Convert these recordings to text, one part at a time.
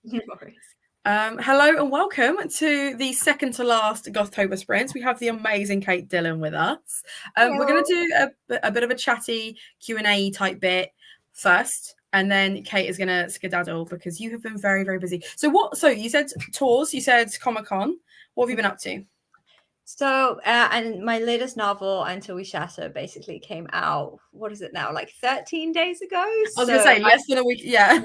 No worries. Hello and welcome to the second to last Gothtober sprints. We have the amazing Kate Dillon with us. We're going to do a bit of a chatty Q&A type bit first, and then Kate is going to skedaddle because you have been very, very busy. So you said tours, you said Comic-Con. What have you been up to? So, and my latest novel, Until We Shatter, basically came out, what is it now, like 13 days ago? I was going to say less than a week, yeah.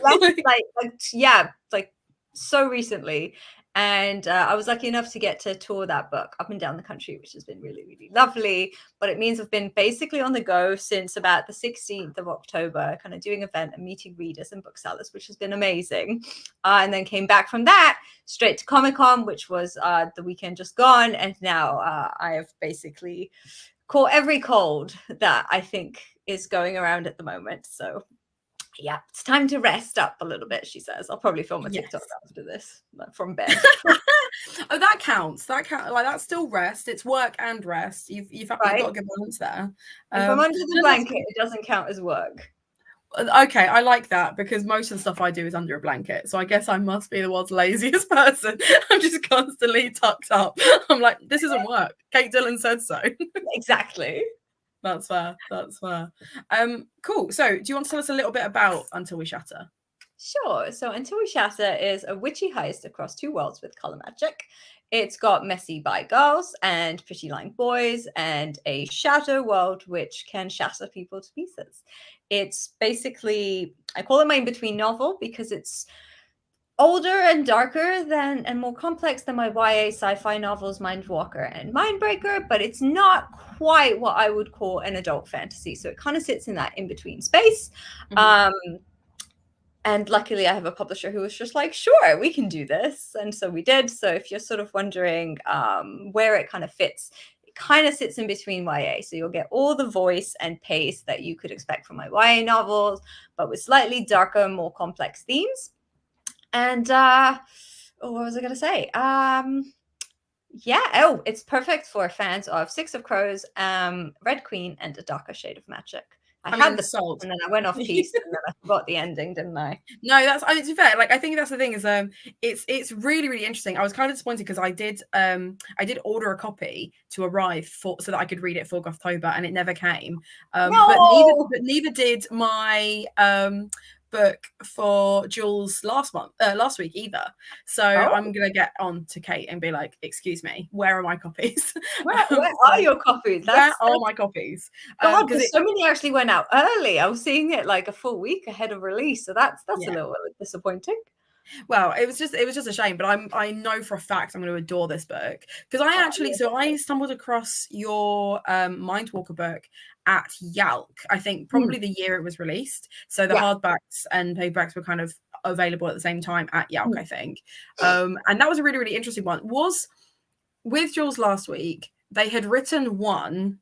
Like so recently. And I was lucky enough to get to tour that book up and down the country, which has been really, really lovely. But it means I've been basically on the go since about the 16th of October, kind of doing event and meeting readers and booksellers, which has been amazing. And then came back from that straight to Comic-Con, which was the weekend just gone. And now I have basically caught every cold that I think is going around at the moment. So yeah, it's time to rest up a little bit, she says. I'll probably film a TikTok after this, like, from bed. Oh, that counts. Like, that's still rest. It's work and rest. You've got a good balance there. If I'm under the blanket, it doesn't count as work. Okay, I like that because most of the stuff I do is under a blanket. So I guess I must be the world's laziest person. I'm just constantly tucked up. I'm like, this isn't work. Kate Dillon said so. Exactly. That's fair. Cool. So do you want to tell us a little bit about Until We Shatter? Sure. So Until We Shatter is a witchy heist across two worlds with color magic. It's got messy bi girls and pretty line boys and a shadow world which can shatter people to pieces. It's basically, I call it my in-between novel because it's older and darker than and more complex than my YA sci-fi novels Mindwalker and Mindbreaker, but it's not quite what I would call an adult fantasy. So it kind of sits in that in-between space. Mm-hmm. And luckily I have a publisher who was just like, sure, we can do this. And so we did. So if you're sort of wondering where it kind of fits, it kind of sits in between YA. So you'll get all the voice and pace that you could expect from my YA novels, but with slightly darker, more complex themes. And what was I going to say? It's perfect for fans of Six of Crows, Red Queen, and A Darker Shade of Magic. I had the sold, and then I went off piece, and then I forgot the ending, didn't I? No, to be fair, like I think that's the thing is it's really, really interesting. I was kind of disappointed because I did order a copy to arrive so that I could read it for Gothtober, and it never came. No! But neither did my book for Jules last week either. So I'm gonna get on to Kate and be like, excuse me, where are my copies? Where are your copies? Where are my copies? God, because so many actually went out early. I was seeing it like a full week ahead of release, so that's a little disappointing. Well, it was just a shame, but I know for a fact I'm going to adore this book because I stumbled across your Mindwalker book at Yalc. I think probably the year it was released. So the hardbacks and paperbacks were kind of available at the same time at Yalc, I think. And that was a really, really interesting one. Was with Jules last week, they had written one,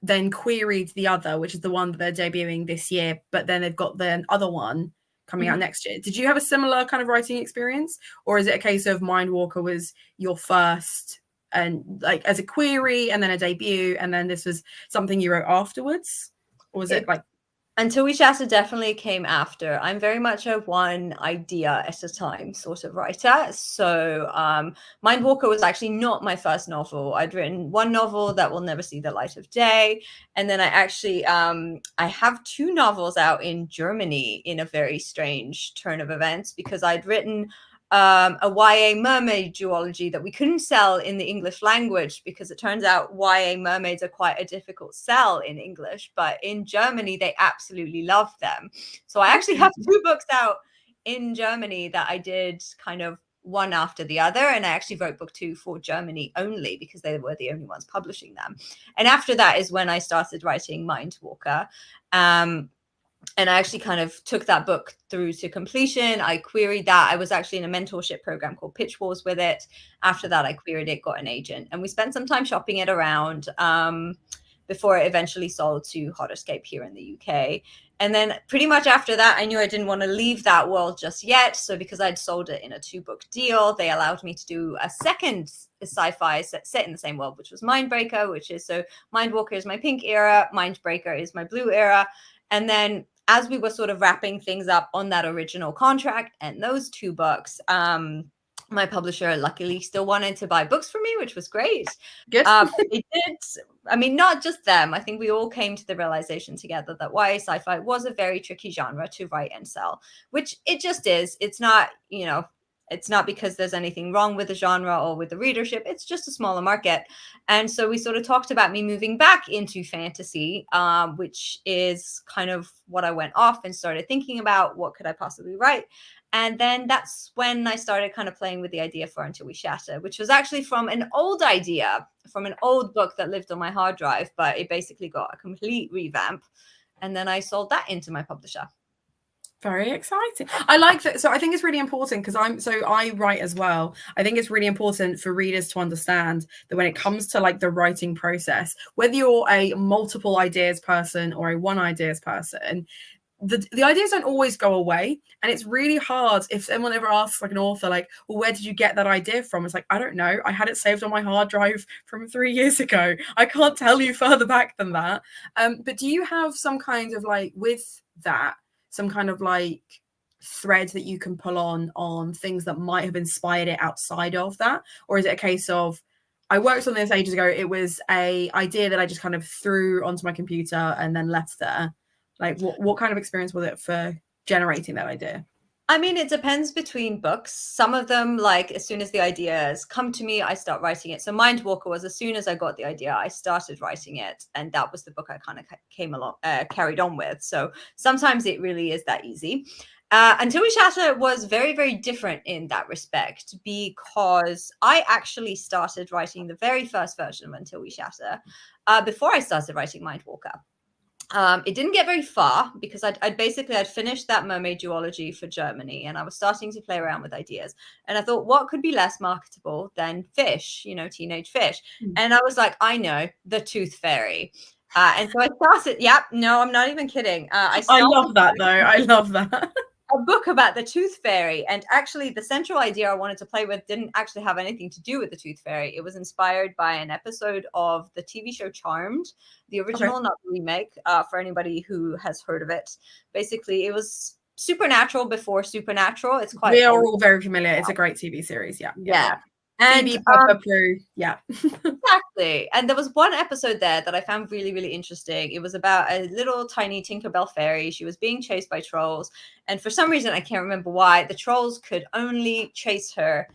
then queried the other, which is the one that they're debuting this year, but then they've got the other one coming out next year. Did you have a similar kind of writing experience, or is it a case of Mindwalker was your first and like as a query and then a debut, and then this was something you wrote afterwards, or was it like Until We Shatter definitely came after? I'm very much a one idea at a time sort of writer. So Mindwalker was actually not my first novel. I'd written one novel that will never see the light of day. And then I actually, I have two novels out in Germany in a very strange turn of events because I'd written a YA mermaid duology that we couldn't sell in the English language because it turns out YA mermaids are quite a difficult sell in English, but in Germany, they absolutely love them. So I actually have two books out in Germany that I did kind of one after the other. And I actually wrote book 2 for Germany only because they were the only ones publishing them. And after that is when I started writing Mindwalker. And I actually kind of took that book through to completion. I queried that. I was actually in a mentorship program called Pitch Wars with it. After that, I queried it, got an agent, and we spent some time shopping it around before it eventually sold to Hotterscape here in the UK. And then pretty much after that, I knew I didn't want to leave that world just yet. So because I'd sold it in a 2-book deal, they allowed me to do a second sci-fi set in the same world, which was Mindbreaker, which is so Mindwalker is my pink era, Mindbreaker is my blue era. And then as we were sort of wrapping things up on that original contract and those 2 books, my publisher luckily still wanted to buy books from me, which was great. Good. It did. I mean, not just them. I think we all came to the realization together that YA sci-fi was a very tricky genre to write and sell, which it just is. It's not, it's not because there's anything wrong with the genre or with the readership. It's just a smaller market. And so we sort of talked about me moving back into fantasy, which is kind of what I went off and started thinking about what could I possibly write. And then that's when I started kind of playing with the idea for Until We Shatter, which was actually from an old idea, from an old book that lived on my hard drive, but it basically got a complete revamp. And then I sold that into my publisher. Very exciting. I like that. So I think it's really important because I write as well. I think it's really important for readers to understand that when it comes to like the writing process, whether you're a multiple ideas person or a one ideas person, the ideas don't always go away. And it's really hard if someone ever asks like an author, like, well, where did you get that idea from? It's like, I don't know. I had it saved on my hard drive from 3 years ago. I can't tell you further back than that. But do you have some kind of like with that, some kind of like thread that you can pull on things that might have inspired it outside of that? Or is it a case of, I worked on this ages ago, it was a idea that I just kind of threw onto my computer and then left there? Like what kind of experience was it for generating that idea? I mean, it depends between books. Some of them, like as soon as the ideas come to me, I start writing it. So Mindwalker was as soon as I got the idea, I started writing it, and that was the book I kind of carried on with. So sometimes it really is that easy. Until We Shatter was very, very different in that respect because I actually started writing the very first version of Until We Shatter before I started writing Mindwalker. It didn't get very far because I'd finished that mermaid duology for Germany, and I was starting to play around with ideas. And I thought, what could be less marketable than fish, teenage fish? And I was like, I know, the Tooth Fairy. And so I started. Yep, no, I'm not even kidding. I love that though. I love that. A book about the Tooth Fairy, and actually the central idea I wanted to play with didn't actually have anything to do with the Tooth Fairy. It was inspired by an episode of the TV show Charmed, the original, not the remake, for anybody who has heard of it. Basically, it was supernatural before supernatural. It's quite we are all very familiar. It's a great TV series. Yeah. And Phoebe, Pepper, Prue. Yeah. Exactly. And there was one episode there that I found really, really interesting. It was about a little tiny Tinkerbell fairy. She was being chased by trolls. And for some reason, I can't remember why, the trolls could only chase her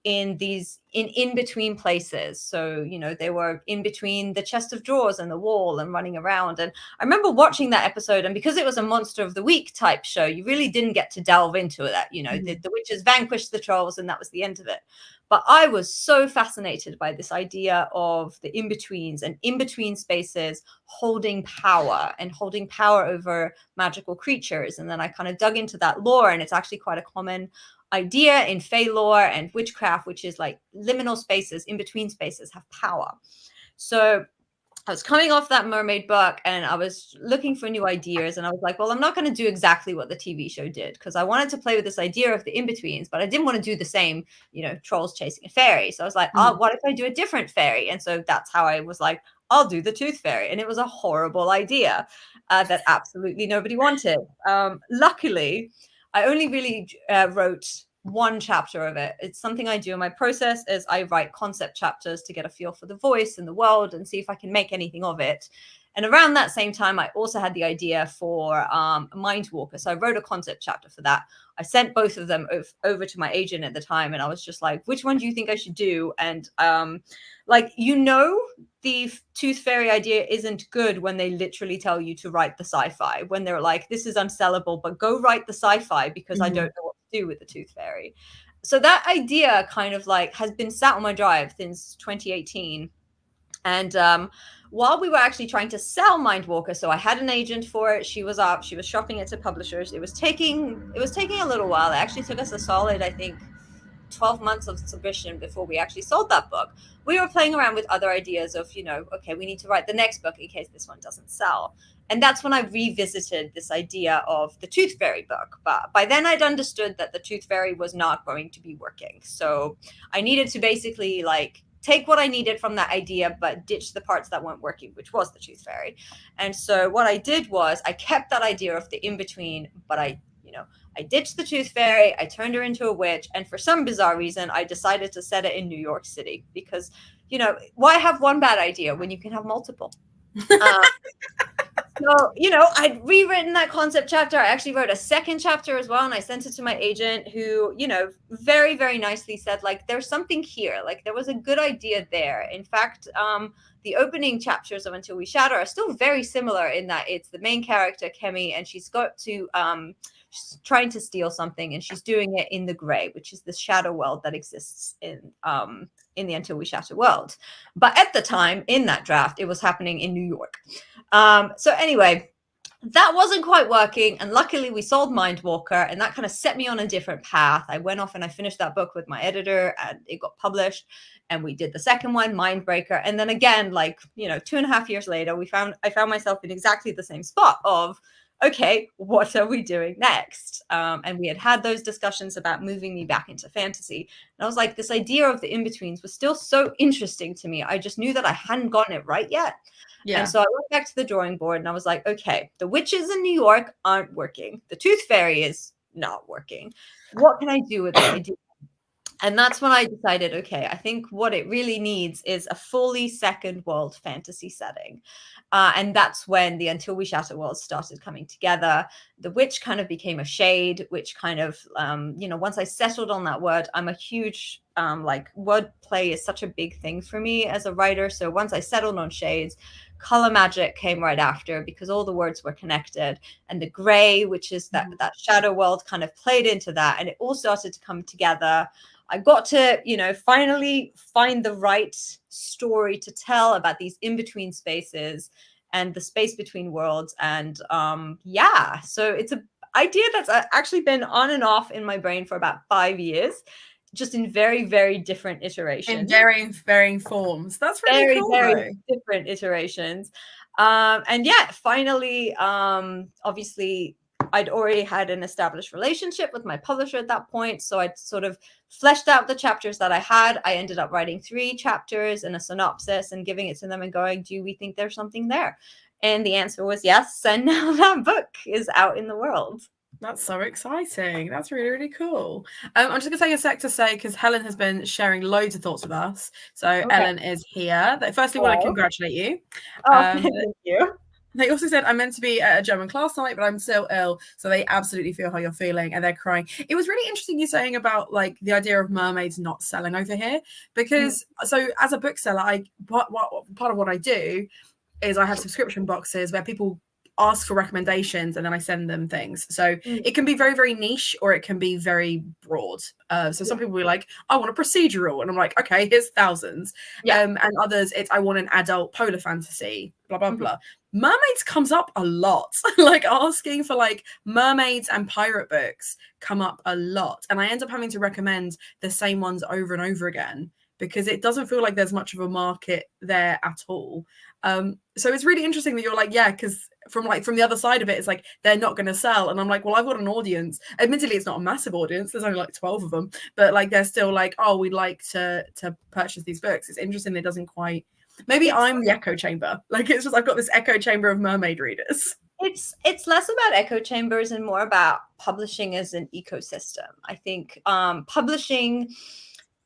in between places. So, they were in between the chest of drawers and the wall and running around. And I remember watching that episode, and because it was a Monster of the Week type show, you really didn't get to delve into that. The witches vanquished the trolls and that was the end of it. But I was so fascinated by this idea of the in-betweens and in-between spaces holding power over magical creatures. And then I kind of dug into that lore, and it's actually quite a common idea in Fey lore and witchcraft, which is like liminal spaces, in-between spaces have power. So I was coming off that mermaid book and I was looking for new ideas, and I was like, well, I'm not going to do exactly what the TV show did because I wanted to play with this idea of the in-betweens, but I didn't want to do the same, trolls chasing a fairy. So I was like, oh, what if I do a different fairy? And so that's how I was like, I'll do the Tooth Fairy. And it was a horrible idea that absolutely nobody wanted. Luckily, I only really wrote one chapter of it. It's something I do in my process is I write concept chapters to get a feel for the voice and the world and see if I can make anything of it. And around that same time, I also had the idea for Mindwalker. So I wrote a concept chapter for that. I sent both of them over to my agent at the time. And I was just like, which one do you think I should do? And the Tooth Fairy idea isn't good when they literally tell you to write the sci-fi, when they're like, this is unsellable, but go write the sci-fi because I don't know what to do with the Tooth Fairy. So that idea kind of like has been sat on my drive since 2018. And while we were actually trying to sell Mindwalker, so I had an agent for it. She was shopping it to publishers. It was taking a little while. It actually took us a solid, I think, 12 months of submission before we actually sold that book. We were playing around with other ideas of, okay, we need to write the next book in case this one doesn't sell. And that's when I revisited this idea of the Tooth Fairy book. But by then I'd understood that the Tooth Fairy was not going to be working. So I needed to basically take what I needed from that idea, but ditch the parts that weren't working, which was the Tooth Fairy. And so what I did was I kept that idea of the in-between, but I ditched the Tooth Fairy, I turned her into a witch, and for some bizarre reason, I decided to set it in New York City because, why have one bad idea when you can have multiple? So, I'd rewritten that concept chapter. I actually wrote a second chapter as well, and I sent it to my agent who, very, very nicely said, like, there's something here. Like, there was a good idea there. In fact, the opening chapters of Until We Shatter are still very similar in that it's the main character, Kemi, and she's got to, she's trying to steal something, and she's doing it in the gray, which is the shadow world that exists in the Until We Shatter world. But at the time, in that draft, it was happening in New York. So anyway, that wasn't quite working, and luckily we sold Mindwalker, and that kind of set me on a different path. I went off and I finished that book with my editor, and it got published, and we did the second one, Mindbreaker, and then again, 2.5 years later, I found myself in exactly the same spot of, okay, what are we doing next? And we had those discussions about moving me back into fantasy. And I was like, this idea of the in-betweens was still so interesting to me. I just knew that I hadn't gotten it right yet. Yeah. And so I went back to the drawing board and I was like, okay, the witches in New York aren't working. The Tooth Fairy is not working. What can I do with this idea? And that's when I decided, okay, I think what it really needs is a fully second world fantasy setting. And that's when the Until We Shatter worlds started coming together. The witch kind of became a shade, which kind of, once I settled on that word, I'm a huge, wordplay is such a big thing for me as a writer. So once I settled on shades, color magic came right after because all the words were connected. And the gray, which is that shadow world, kind of played into that. And it all started to come together. I got to, finally find the right story to tell about these in-between spaces and the space between worlds. And so it's an idea that's actually been on and off in my brain for about 5 years, just in very, very different iterations. In varying forms. That's really very, cool. Very different iterations. And finally, obviously, I'd already had an established relationship with my publisher at that point. So I'd sort of fleshed out the chapters that I had. I ended up writing 3 chapters and a synopsis and giving it to them and going, do we think there's something there? And the answer was yes. And now that book is out in the world. That's so exciting. That's really, really cool. I'm just going to take a sec to say, because Helen has been sharing loads of thoughts with us. So okay. Ellen is here. Firstly, I want to congratulate you. Thank you. They also said, I'm meant to be at a German class tonight, but I'm still ill. So they absolutely feel how you're feeling and they're crying. It was really interesting you saying about the idea of mermaids not selling over here, because so as a bookseller, part of what I do is I have subscription boxes where people ask for recommendations and then I send them things. So it can be very, very niche or it can be very broad. So some people will be like, I want a procedural. And I'm like, okay, here's thousands. And others, it's I want an adult polar fantasy, blah, blah, blah. Mermaids comes up a lot. Asking for mermaids and pirate books come up a lot. And I end up having to recommend the same ones over and over again because it doesn't feel like there's much of a market there at all. So it's really interesting that you're because from the other side of it, it's they're not going to sell. And I'm like, well, I've got an audience. Admittedly, it's not a massive audience. There's only 12 of them, but they're still oh, we'd like to purchase these books. It's interesting. It doesn't quite, maybe I'm the echo chamber. It's just, I've got this echo chamber of mermaid readers. It's less about echo chambers and more about publishing as an ecosystem. I think publishing,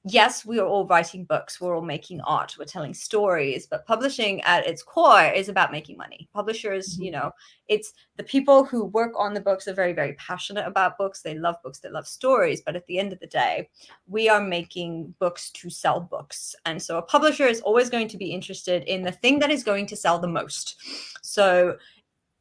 yes, we are all writing books, we're all making art, we're telling stories, but publishing at its core is about making money. Publishers, it's the people who work on the books are very, very passionate about books. They love books, they love stories. But at the end of the day, we are making books to sell books. And so a publisher is always going to be interested in the thing that is going to sell the most. So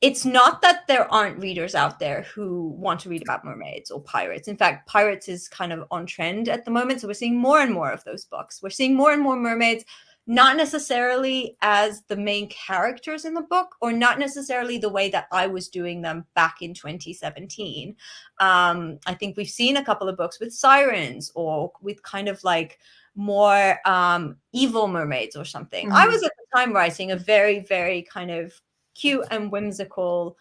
it's not that there aren't readers out there who want to read about mermaids or pirates. In fact, pirates is kind of on trend at the moment. So we're seeing more and more of those books. We're seeing more and more mermaids, not necessarily as the main characters in the book, or not necessarily the way that I was doing them back in 2017. I think we've seen a couple of books with sirens or with kind of more evil mermaids or something. I was at the time writing a very, very kind of cute and whimsical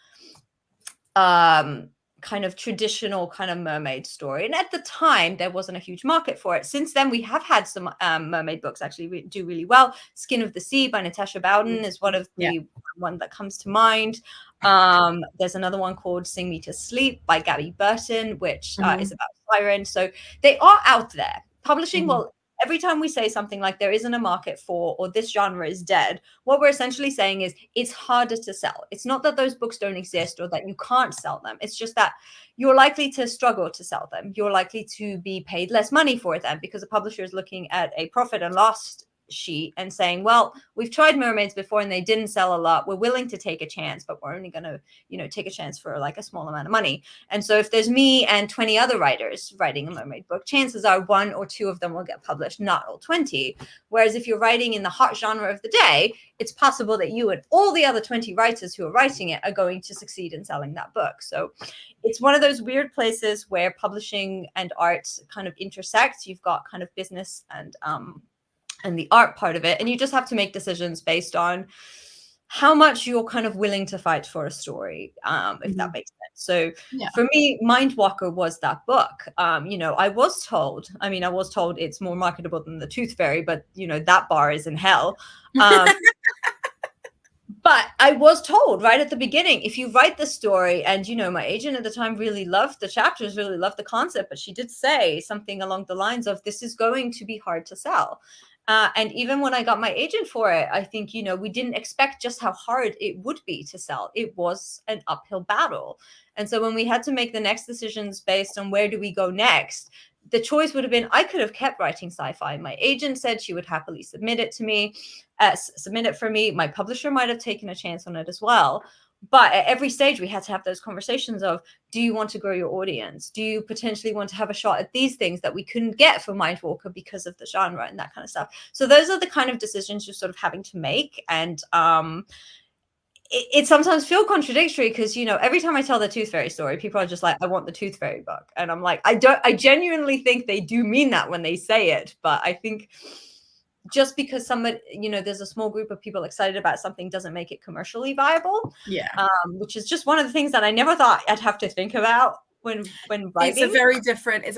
kind of traditional kind of mermaid story. And at the time, there wasn't a huge market for it. Since then, we have had some mermaid books actually do really well. Skin of the Sea by Natasha Bowden is one of the one that comes to mind. There's another one called Sing Me to Sleep by Gabby Burton, which is about Siren. So they are out there. Publishing will, every time we say something like there isn't a market for, or this genre is dead, what we're essentially saying is it's harder to sell. It's not that those books don't exist or that you can't sell them. It's just that you're likely to struggle to sell them. You're likely to be paid less money for them because the publisher is looking at a profit and loss sheet and saying, well, we've tried mermaids before and they didn't sell a lot. We're willing to take a chance, but we're only going to, take a chance for like a small amount of money. And so if there's me and 20 other writers writing a mermaid book, chances are 1 or 2 of them will get published, not all 20. Whereas if you're writing in the hot genre of the day, it's possible that you and all the other 20 writers who are writing it are going to succeed in selling that book. So it's one of those weird places where publishing and art kind of intersect. You've got kind of business and the art part of it. And you just have to make decisions based on how much you're kind of willing to fight for a story, if that makes sense. So for me, Mindwalker was that book. I was told it's more marketable than The Tooth Fairy, but, that bar is in hell. But I was told right at the beginning, if you write the story, and, my agent at the time really loved the chapters, really loved the concept, but she did say something along the lines of, this is going to be hard to sell. And even when I got my agent for it, I think, we didn't expect just how hard it would be to sell. It was an uphill battle. And so when we had to make the next decisions based on where do we go next, the choice would have been, I could have kept writing sci-fi. My agent said she would happily submit it for me. My publisher might have taken a chance on it as well. But at every stage, we had to have those conversations of, do you want to grow your audience? Do you potentially want to have a shot at these things that we couldn't get for Mindwalker because of the genre and that kind of stuff? So those are the kind of decisions you're sort of having to make. And it sometimes feels contradictory because, every time I tell the Tooth Fairy story, people are just like, I want the Tooth Fairy book. And I'm like, I genuinely think they do mean that when they say it. But I think just because somebody, there's a small group of people excited about something doesn't make it commercially viable. Which is just one of the things that I never thought I'd have to think about when writing. It's a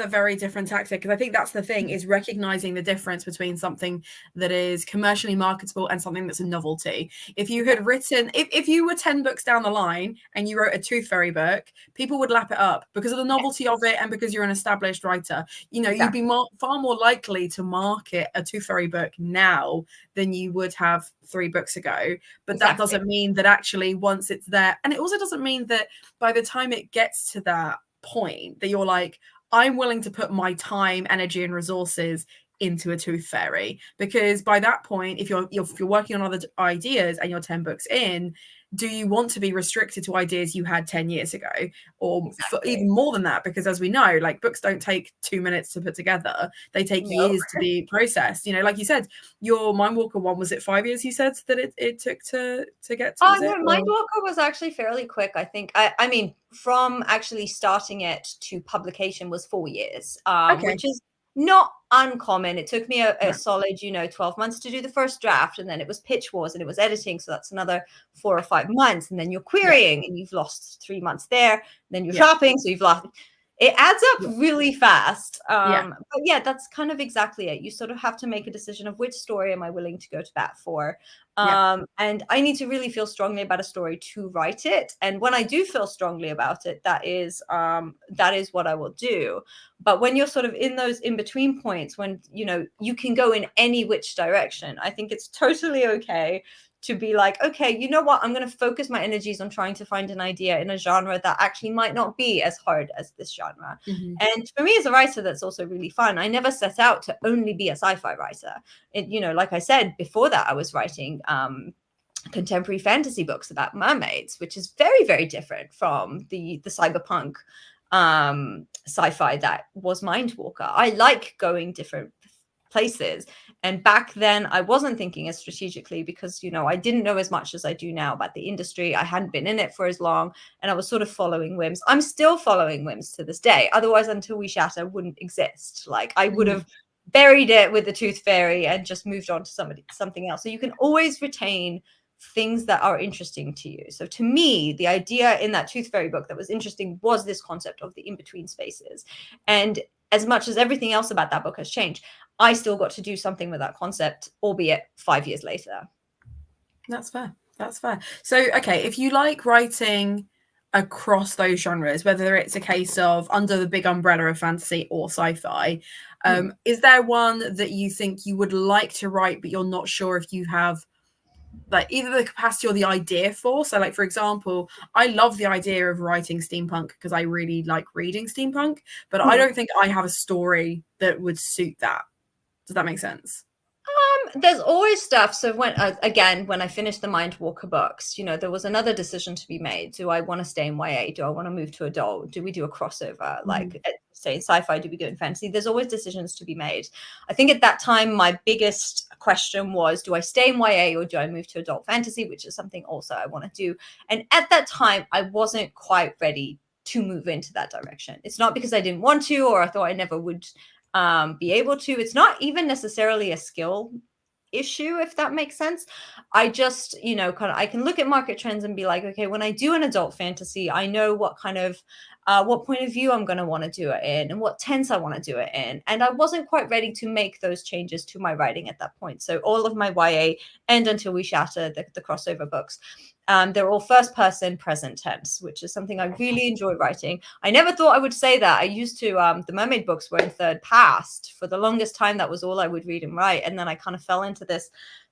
very different tactic, because I think that's the thing, is recognizing the difference between something that is commercially marketable and something that's a novelty. If you had written, if you were 10 books down the line and you wrote a Tooth Fairy book, people would lap it up because of the novelty of it and because you're an established writer. You'd be far more likely to market a Tooth Fairy book now than you would have 3 books ago. But that doesn't mean that actually once it's there, and it also doesn't mean that by the time it gets to that point that you're like, I'm willing to put my time, energy, and resources into a Tooth Fairy, because by that point, if you're working on other ideas and you're 10 books in, do you want to be restricted to ideas you had 10 years ago, or even more than that? Because as we know, like, books don't take 2 minutes to put together. They take years to be processed. Like you said, your Mindwalker one, was it 5 years you said that it took to get to? Oh, no, Mindwalker was actually fairly quick, I think. I mean, from actually starting it to publication was 4 years, which is not uncommon. It took me a solid, 12 months to do the first draft, and then it was pitch wars and it was editing. So that's another 4 or 5 months. And then you're querying and you've lost 3 months there. And then you're shopping. So you've lost, it adds up really fast. But that's kind of exactly it. You sort of have to make a decision of which story am I willing to go to bat for. And I need to really feel strongly about a story to write it. And when I do feel strongly about it, that is what I will do. But when you're sort of in those in-between points, when, you can go in any which direction, I think it's totally okay to be like, okay, you know what? I'm going to focus my energies on trying to find an idea in a genre that actually might not be as hard as this genre. And for me as a writer, that's also really fun. I never set out to only be a sci-fi writer. Like I said, before that, I was writing contemporary fantasy books about mermaids, which is very, very different from the cyberpunk sci-fi that was Mindwalker. I like going different places. And back then I wasn't thinking as strategically because, I didn't know as much as I do now about the industry. I hadn't been in it for as long, and I was sort of following whims. I'm still following whims to this day. Otherwise, Until We Shatter wouldn't exist. Like, I would have buried it with the Tooth Fairy and just moved on to something else. So you can always retain things that are interesting to you. So to me, the idea in that Tooth Fairy book that was interesting was this concept of the in-between spaces. And as much as everything else about that book has changed, I still got to do something with that concept, albeit 5 years later. That's fair. That's fair. So, okay, if you like writing across those genres, whether it's a case of under the big umbrella of fantasy or sci-fi, is there one that you think you would like to write, but you're not sure if you have like either the capacity or the idea for? So, like, for example, I love the idea of writing steampunk because I really like reading steampunk, but I don't think I have a story that would suit that. Does that make sense? There's always stuff. So when I finished the Mindwalker books, there was another decision to be made. Do I want to stay in YA? Do I want to move to adult? Do we do a crossover? Like, say in sci-fi, do we go in fantasy? There's always decisions to be made. I think at that time, my biggest question was, do I stay in YA or do I move to adult fantasy, which is something also I want to do. And at that time, I wasn't quite ready to move into that direction. It's not because I didn't want to, or I thought I never would be able to. It's not even necessarily a skill issue, if that makes sense. I just, I can look at market trends and be like, okay, when I do an adult fantasy, I know what kind of what point of view I'm going to want to do it in and what tense I want to do it in. And I wasn't quite ready to make those changes to my writing at that point. So all of my YA and Until We Shatter, the crossover books, they're all first person present tense, which is something I really enjoy writing. I never thought I would say that. I used to, the mermaid books were in third past. For the longest time, that was all I would read and write. And then I kind of fell into this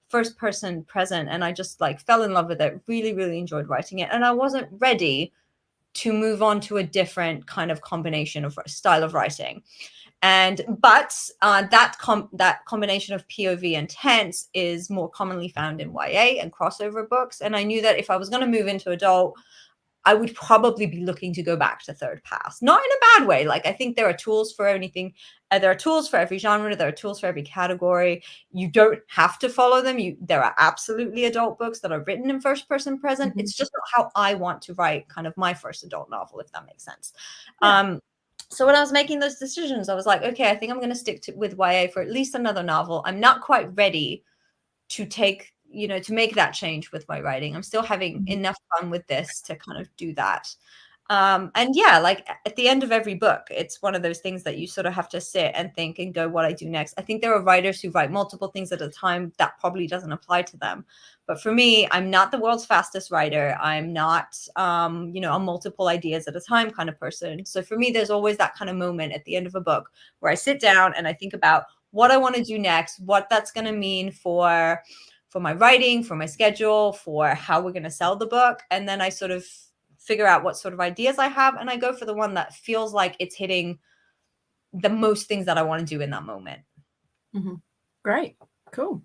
first person present and I just like fell in love with it. Really, really enjoyed writing it. And I wasn't ready to move on to a different kind of combination of style of writing. But that combination of POV and tense is more commonly found in YA and crossover books. And I knew that if I was going to move into adult, I would probably be looking to go back to third pass. Not in a bad way. Like, I think there are tools for anything. There are tools for every genre. There are tools for every category. You don't have to follow them. There are absolutely adult books that are written in first person present. It's just not how I want to write kind of my first adult novel, if that makes sense. Yeah. So when I was making those decisions, I was like, okay, I think I'm going to stick with YA for at least another novel. I'm not quite ready to to make that change with my writing. I'm still having enough fun with this to kind of do that. And yeah, like at the end of every book, it's one of those things that you sort of have to sit and think and go, what I do next. I think there are writers who write multiple things at a time. That probably doesn't apply to them. But for me, I'm not the world's fastest writer. I'm not, a multiple ideas at a time kind of person. So for me, there's always that kind of moment at the end of a book where I sit down and I think about what I want to do next, what that's going to mean for my writing, for my schedule, for how we're going to sell the book. And then I sort of figure out what sort of ideas I have. And I go for the one that feels like it's hitting the most things that I want to do in that moment. Great. Cool.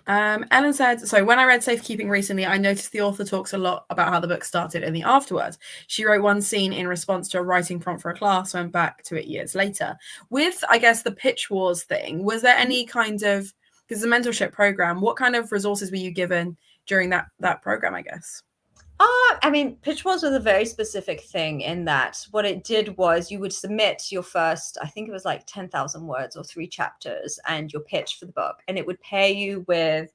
Ellen said, so when I read Safekeeping recently, I noticed the author talks a lot about how the book started and the afterwards. She wrote one scene in response to a writing prompt for a class, went back to it years later. With, I guess, the pitch wars thing, was there any kind of, because it's a mentorship program, what kind of resources were you given during that program, I guess? I mean, pitch wars was a very specific thing in that what it did was you would submit your first, I think it was like 10,000 words or 3 chapters and your pitch for the book. And it would pair you with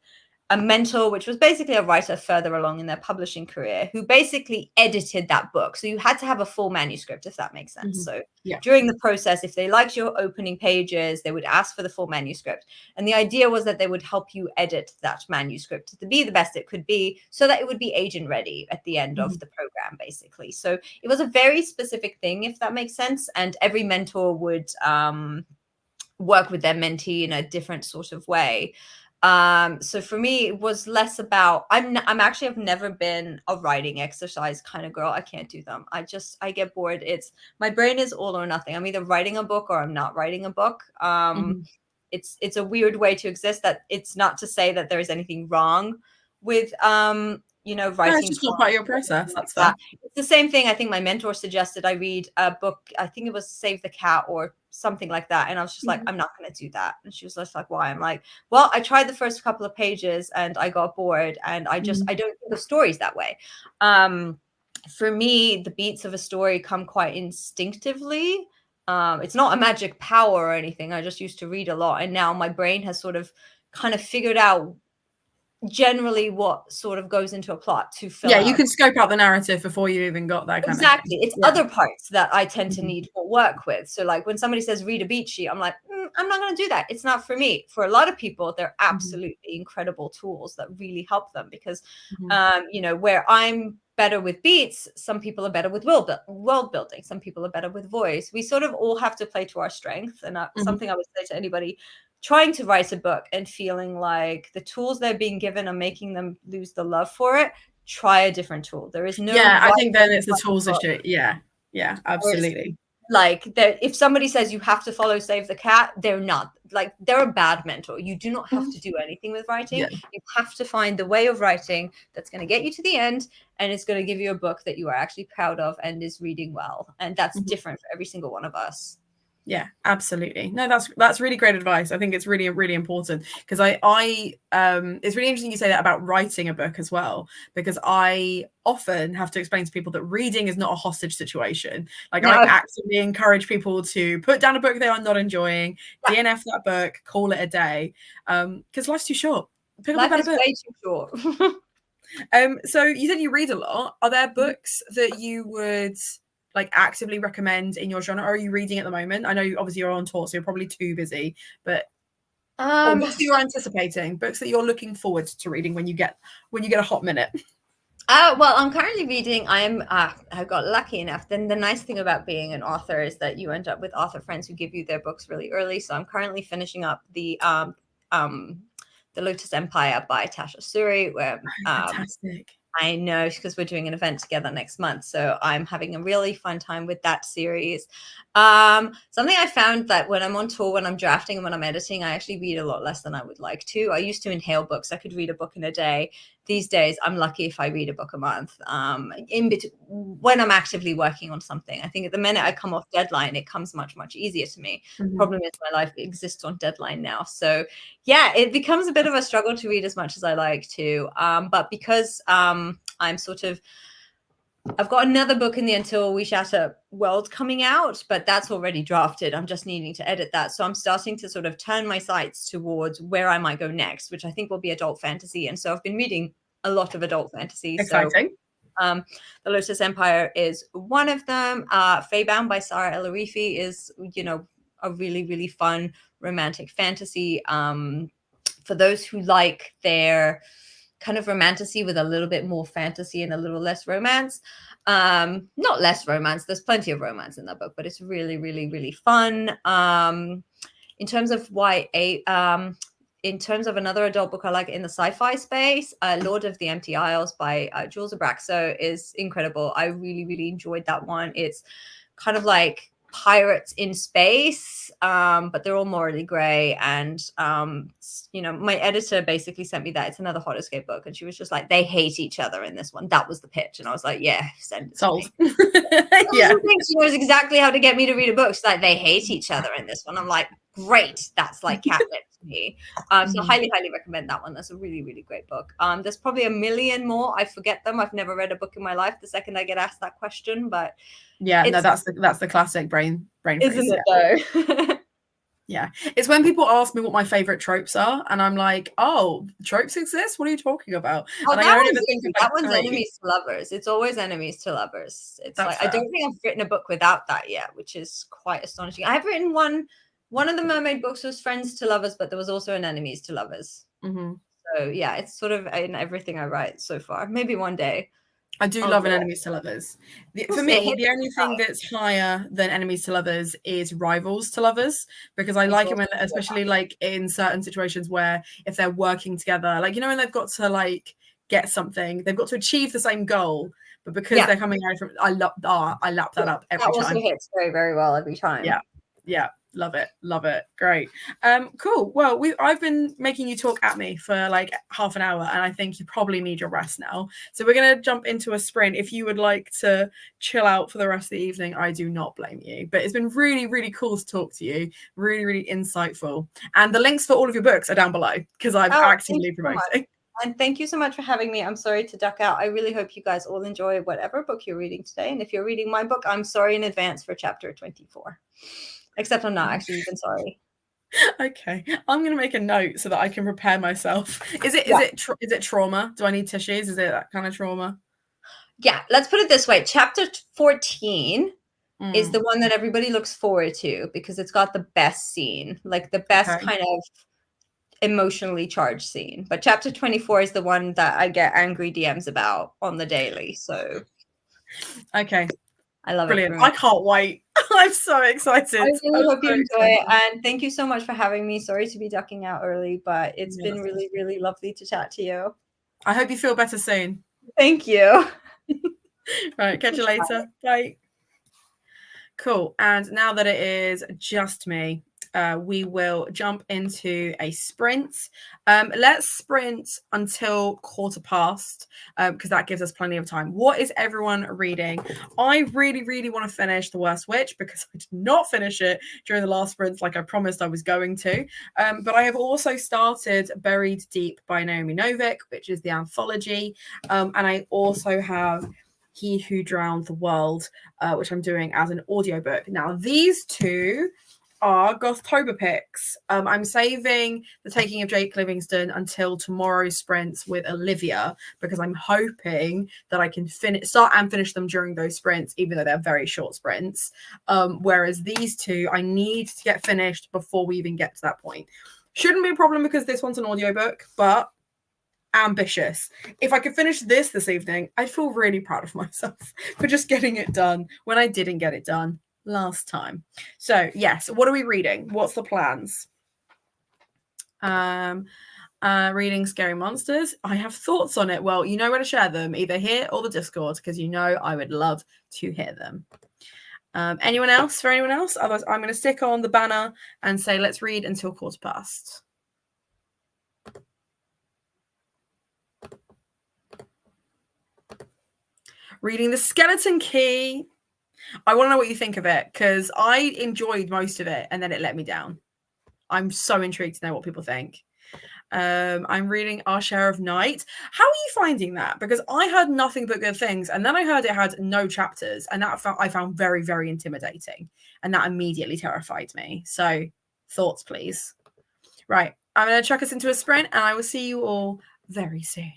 a mentor, which was basically a writer further along in their publishing career, who basically edited that book. So you had to have a full manuscript, if that makes sense. So during the process, if they liked your opening pages, they would ask for the full manuscript. And the idea was that they would help you edit that manuscript to be the best it could be so that it would be agent ready at the end of the program, basically. So it was a very specific thing, if that makes sense. And every mentor would work with their mentee in a different sort of way. So for me, it was less about, I've never been a writing exercise kind of girl. I can't do them. I get bored. My brain is all or nothing. I'm either writing a book or I'm not writing a book. It's a weird way to exist. That it's not to say that there is anything wrong with, writing. No, it's just not part of your process. That's fair. It's the same thing. I think my mentor suggested I read a book. I think it was Save the Cat or something like that. And I was just like, I'm not going to do that. And she was just like, why? I'm like, well, I tried the first couple of pages and I got bored and I don't think of stories that way. For me, the beats of a story come quite instinctively. It's not a magic power or anything. I just used to read a lot. And now my brain has sort of kind of figured out generally what sort of goes into a plot to fill Yeah, out. you can scope out the narrative before you even got that kind Exactly. of thing. It's Yeah. other parts that I tend to need more work with. So like when somebody says read a beat sheet, I'm like, I'm not going to do that. It's not for me. For a lot of people, they're absolutely incredible tools that really help them because, you know, where I'm better with beats, some people are better with world building. Some people are better with voice. We sort of all have to play to our strength. And something I would say to anybody trying to write a book and feeling like the tools they're being given are making them lose the love for it, try a different tool. There is no I think then it's the tools issue. Yeah, absolutely. Like if somebody says you have to follow Save the Cat, they're not. Like they're a bad mentor. You do not have to do anything with writing. You have to find the way of writing that's going to get you to the end, and it's going to give you a book that you are actually proud of and is reading well. And that's different for every single one of us. Yeah, absolutely. No, that's really great advice. I think it's really, really important because I it's really interesting you say that about writing a book as well, because I often have to explain to people that reading is not a hostage situation. Like I actively encourage people to put down a book they are not enjoying, DNF that book, call it a day, because life's too short. Pick up a better book. Way too short. So you said you read a lot. Are there books that you would like actively recommend in your genre? Or are you reading at the moment? I know obviously you're on tour, so you're probably too busy, but or books that you're anticipating, books that you're looking forward to reading when you get a hot minute. Well, I'm currently reading. I got lucky enough. Then the nice thing about being an author is that you end up with author friends who give you their books really early. So I'm currently finishing up the Lotus Empire by Tasha Suri, where fantastic. I know, because we're doing an event together next month. So I'm having a really fun time with that series. Something I found that when I'm on tour, when I'm drafting and when I'm editing, I actually read a lot less than I would like to. I used to inhale books. I could read a book in a day. These days, I'm lucky if I read a book a month. When I'm actively working on something, I think at the minute I come off deadline, it comes much, much easier to me. Problem is my life exists on deadline now. So yeah, it becomes a bit of a struggle to read as much as I like to. But because I'm I've got another book in the Until We Shatter world coming out, but that's already drafted. I'm just needing to edit that. So I'm starting to sort of turn my sights towards where I might go next, which I think will be adult fantasy. And so I've been reading a lot of adult fantasy. Exciting. So The Lotus Empire is one of them. Feybound by Sarah El Arifi is, you know, a really, really fun romantic fantasy. For those who like their kind of romantasy with a little bit more fantasy and a little less romance. Not less romance. There's plenty of romance in that book, but it's really, really, really fun. In terms of in terms of another adult book I like in the sci-fi space, Lord of the Empty Isles by Jules Abraxo is incredible. I really, really enjoyed that one. It's kind of like pirates in space, but they're all morally gray. And you know, my editor basically sent me that. It's another Hot Escape book, and she was just like, they hate each other in this one. That was the pitch, and I was like, yeah, send it sold. Yeah, she knows exactly how to get me to read a book. She's like, they hate each other in this one. I'm like, great, that's like catnip to me. So highly, highly recommend that one. That's a really, really great book. There's probably a million more. I forget them. I've never read a book in my life the second I get asked that question, but yeah, no, that's the classic brain isn't phrase, it though? Yeah, it's when people ask me what my favorite tropes are, and I'm like, "Oh, tropes exist? What are you talking about?" Oh, and that one's enemies to lovers. It's always enemies to lovers. It's that's like fair. I don't think I've written a book without that yet, which is quite astonishing. I've written one of the mermaid books was friends to lovers, but there was also an enemies to lovers. So yeah, it's sort of in everything I write so far. Maybe one day. I do love an enemies to lovers. For me, the only thing that's higher than enemies to lovers is rivals to lovers, because I like it when, especially like in certain situations where if they're working together, like, you know, when they've got to like get something, they've got to achieve the same goal, but because they're coming out from, I lap that up every time. That also hits very, very well every time. Yeah. Love it. Great. Cool. Well, I've been making you talk at me for like half an hour, and I think you probably need your rest now. So we're going to jump into a sprint. If you would like to chill out for the rest of the evening, I do not blame you. But it's been really, really cool to talk to you. Really, really insightful. And the links for all of your books are down below, because I'm actively promoting. And thank you so much for having me. I'm sorry to duck out. I really hope you guys all enjoy whatever book you're reading today. And if you're reading my book, I'm sorry in advance for chapter 24. Except I'm not actually even sorry. Okay, I'm gonna make a note so that I can prepare myself. Is Yeah. it trauma? Do I need tissues? Is it that kind of trauma? Yeah, let's put it this way. Chapter 14 is the Mm, one that everybody looks forward to because it's got the best scene, like the best okay. kind of emotionally charged scene. But chapter 24 is the one that I get angry DMs about on the daily. So Okay. I love it Brilliant. for I me. can't wait. I'm so excited. I really I'm hope you so enjoy it. excited. And thank you so much for having me. Sorry to be ducking out early, but it's Yeah, been really, really lovely to chat to you. I hope you feel better soon. Thank you. Right, catch you later. Bye. Cool. And now that it is just me, we will jump into a sprint. Let's sprint until quarter past because that gives us plenty of time. What is everyone reading? I really, really want to finish The Worst Witch because I did not finish it during the last sprints like I promised I was going to. But I have also started Buried Deep by Naomi Novik, which is the anthology. And I also have He Who Drowned the World, which I'm doing as an audiobook. Now, these two are Gothtober picks. I'm saving The Taking of Jake Livingston until tomorrow's sprints with Olivia because I'm hoping that I can start and finish them during those sprints, even though they're very short sprints. Whereas these two, I need to get finished before we even get to that point. Shouldn't be a problem because this one's an audiobook, but ambitious. If I could finish this evening, I'd feel really proud of myself for just getting it done when I didn't get it done last time. So yes, what are we reading? What's the plans? Reading Scary Monsters. I have thoughts on it. Well, you know where to share them, either here or the Discord, because you know I would love to hear them. Anyone else? For anyone else? Otherwise, I'm going to stick on the banner and say let's read until quarter past. Reading The Skeleton Key. I want to know what you think of it because I enjoyed most of it and then it let me down. I'm so intrigued to know what people think. I'm reading Our Share of Night. How are you finding that? Because I heard nothing but good things, and then I heard it had no chapters, and that I found very, very intimidating, and that immediately terrified me. So, thoughts, please. Right, I'm going to chuck us into a sprint, and I will see you all very soon.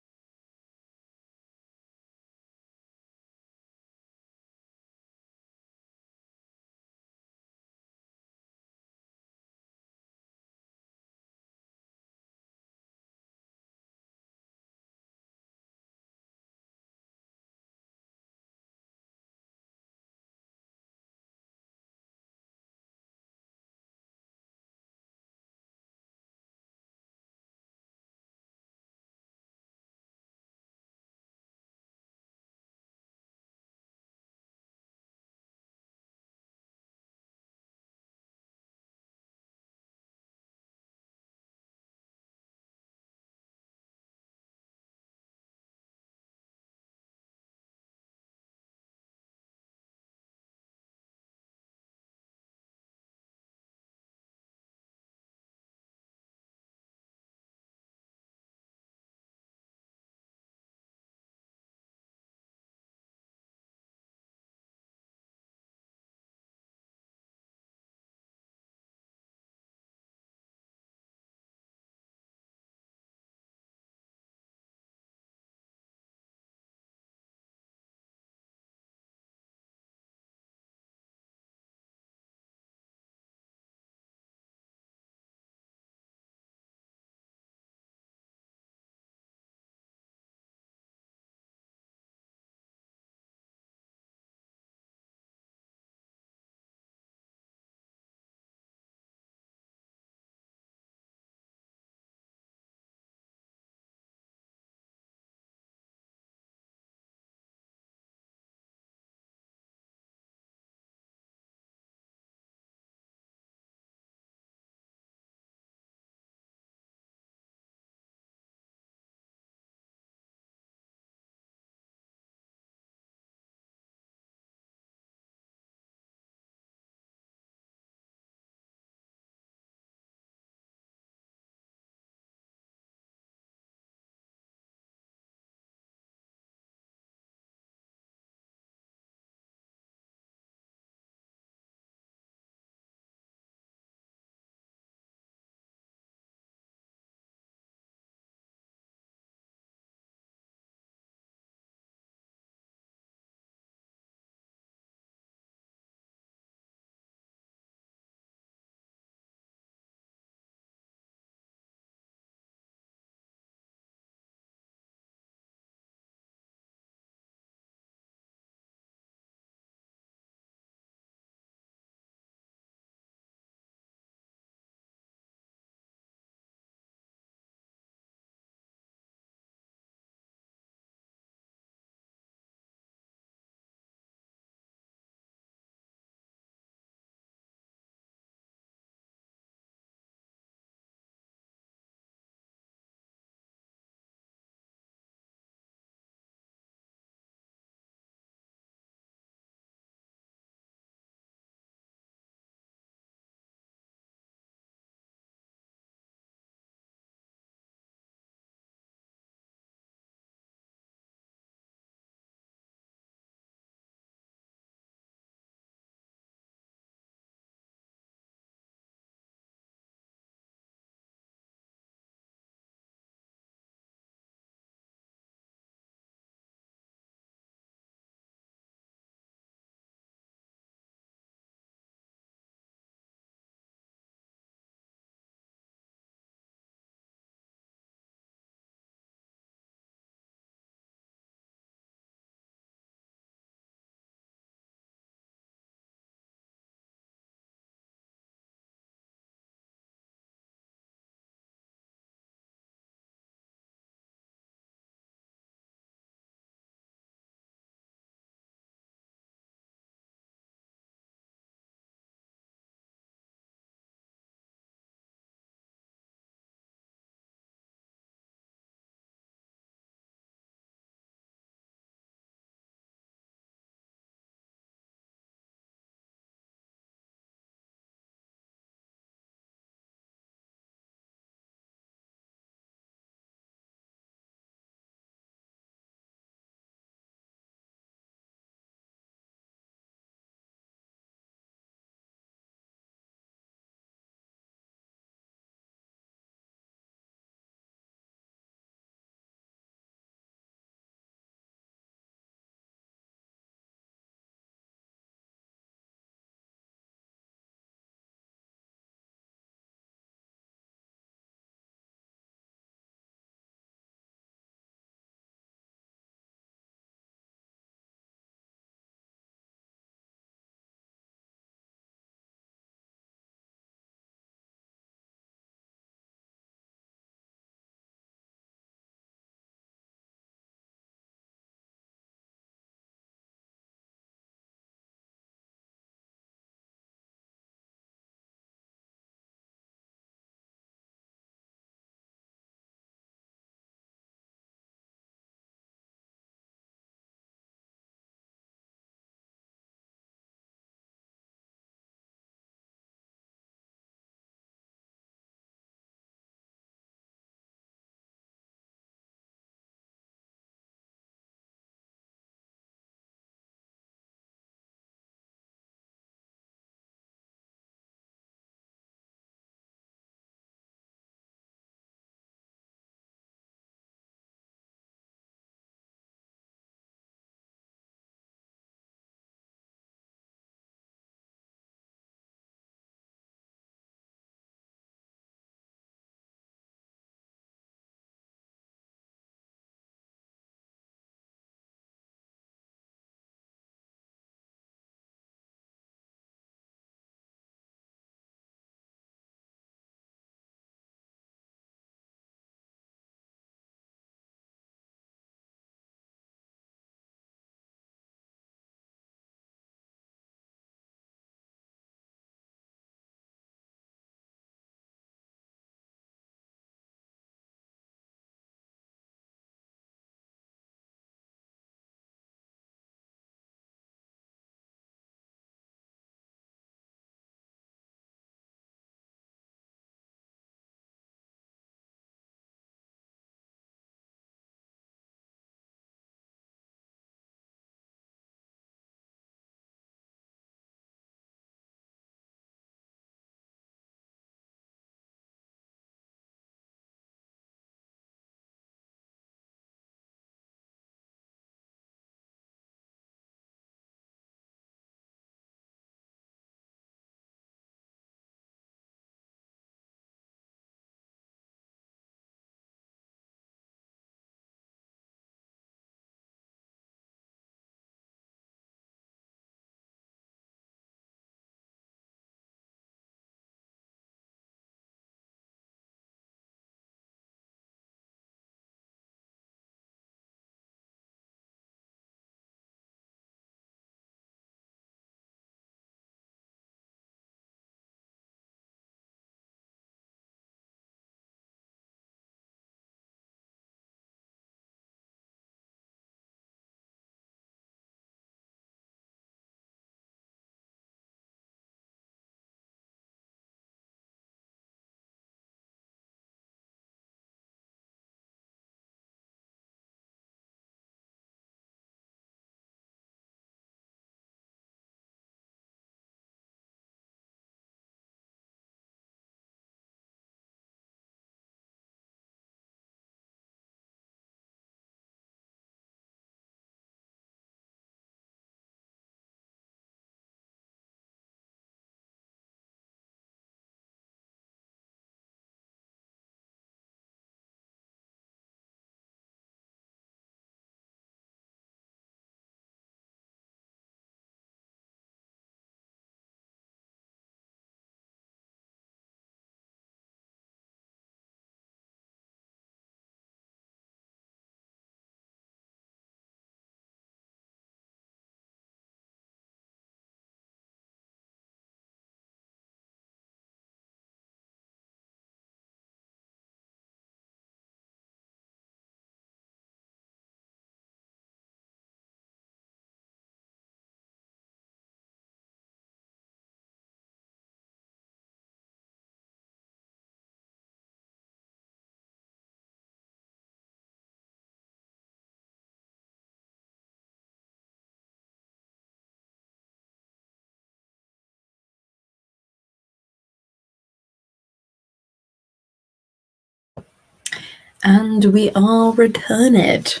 And we are returned.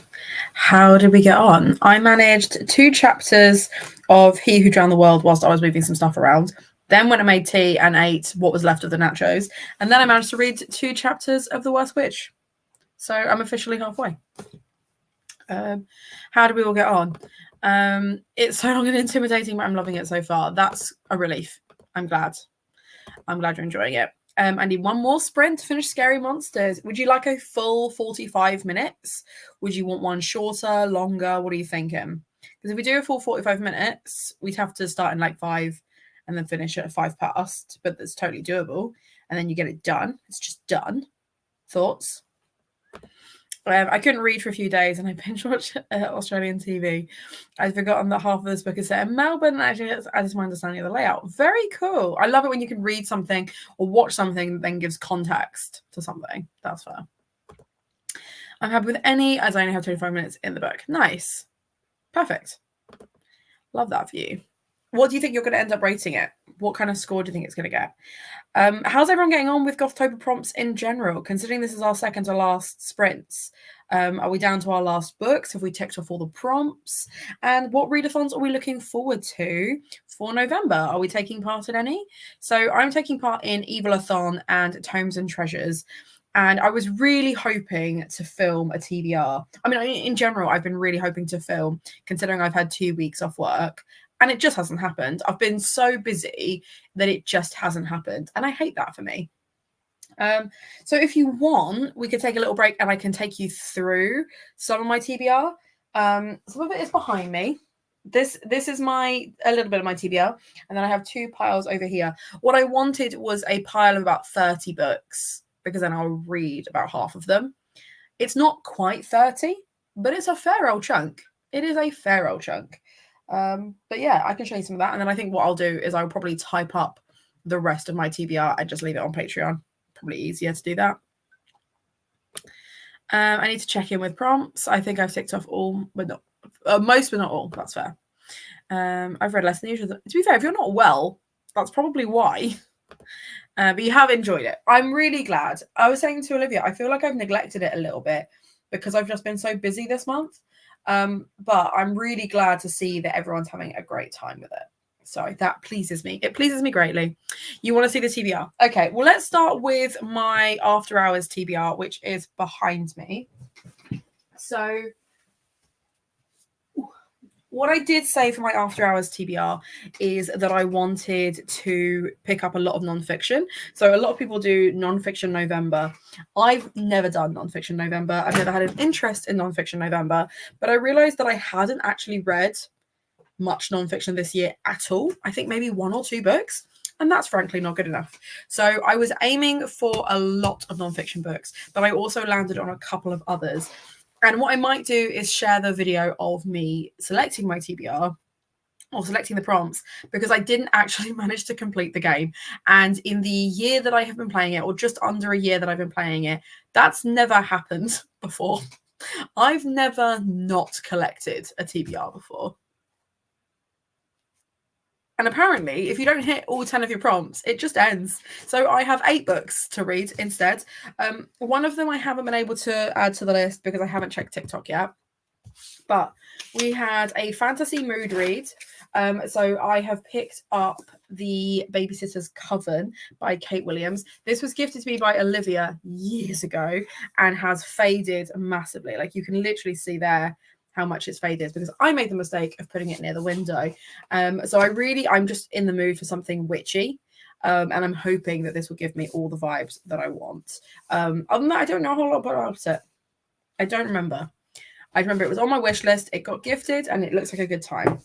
How did we get on? I managed 2 chapters of He Who Drowned the World whilst I was moving some stuff around. Then went and made tea and ate what was left of the nachos. And then I managed to read 2 chapters of The Worst Witch. So I'm officially halfway. How did we all get on? It's so long and intimidating, but I'm loving it so far. That's a relief. I'm glad you're enjoying it. I need one more sprint to finish Scary Monsters. Would you like a full 45 minutes? Would you want one shorter, longer? What are you thinking? Because if we do a full 45 minutes, we'd have to start in like 5 and then finish at 5 past, but that's totally doable. And then you get it done. It's just done. Thoughts? I couldn't read for a few days and I binge watched Australian TV. I'd forgotten that half of this book is set in Melbourne. Actually, I just my understanding of the layout. Very cool. I love it when you can read something or watch something that then gives context to something. That's fair. I'm happy with any, as I only have 25 minutes in the book. Nice. Perfect. Love that for you. What do you think you're going to end up rating it? What kind of score do you think it's going to get? How's everyone getting on with Gothtober prompts in general? Considering this is our second to last sprints, are we down to our last books? Have we ticked off all the prompts? And what readathons are we looking forward to for November? Are we taking part in any? So I'm taking part in Evil-a-thon and Tomes and Treasures. And I was really hoping to film a TBR. I mean, in general, I've been really hoping to film, considering I've had 2 weeks off work. And it just hasn't happened. I've been so busy that it just hasn't happened. And I hate that for me. So if you want, we could take a little break and I can take you through some of my TBR. Some of it is behind me. This is a little bit of my TBR. And then I have 2 piles over here. What I wanted was a pile of about 30 books, because then I'll read about half of them. It's not quite 30, but it's a fair old chunk. It is a fair old chunk. But yeah, I can show you some of that. And then I think what I'll do is I'll probably type up the rest of my TBR and just leave it on Patreon. Probably easier to do that. I need to check in with prompts. I think I've ticked off all, but not most, but not all. That's fair. I've read less than usual. To be fair, if you're not well, that's probably why. But you have enjoyed it. I'm really glad. I was saying to Olivia, I feel like I've neglected it a little bit because I've just been so busy this month. But I'm really glad to see that everyone's having a great time with it. So that pleases me. It pleases me greatly. You want to see the TBR? Okay, well, let's start with my after hours TBR, which is behind me. So what I did say for my after hours TBR is that I wanted to pick up a lot of nonfiction. So a lot of people do nonfiction November. I've never done nonfiction November. I've never had an interest in nonfiction November, but I realized that I hadn't actually read much nonfiction this year at all. I think maybe 1 or 2 books, and that's frankly not good enough. So I was aiming for a lot of nonfiction books, but I also landed on a couple of others. And what I might do is share the video of me selecting my TBR or selecting the prompts, because I didn't actually manage to complete the game. And in the year that I have been playing it, or just under a year that I've been playing it, that's never happened before. I've never not collected a TBR before. And apparently, if you don't hit all 10 of your prompts, it just ends. So I have 8 books to read instead. One of them I haven't been able to add to the list because I haven't checked TikTok yet. But we had a fantasy mood read. So I have picked up The Babysitter's Coven by Kate Williams. This was gifted to me by Olivia years ago and has faded massively. Like, you can literally see there how much it's faded because I made the mistake of putting it near the window. So I'm just in the mood for something witchy. And I'm hoping that this will give me all the vibes that I want. Other than that, I don't know a whole lot about it. I don't remember. I remember it was on my wish list. It got gifted and it looks like a good time.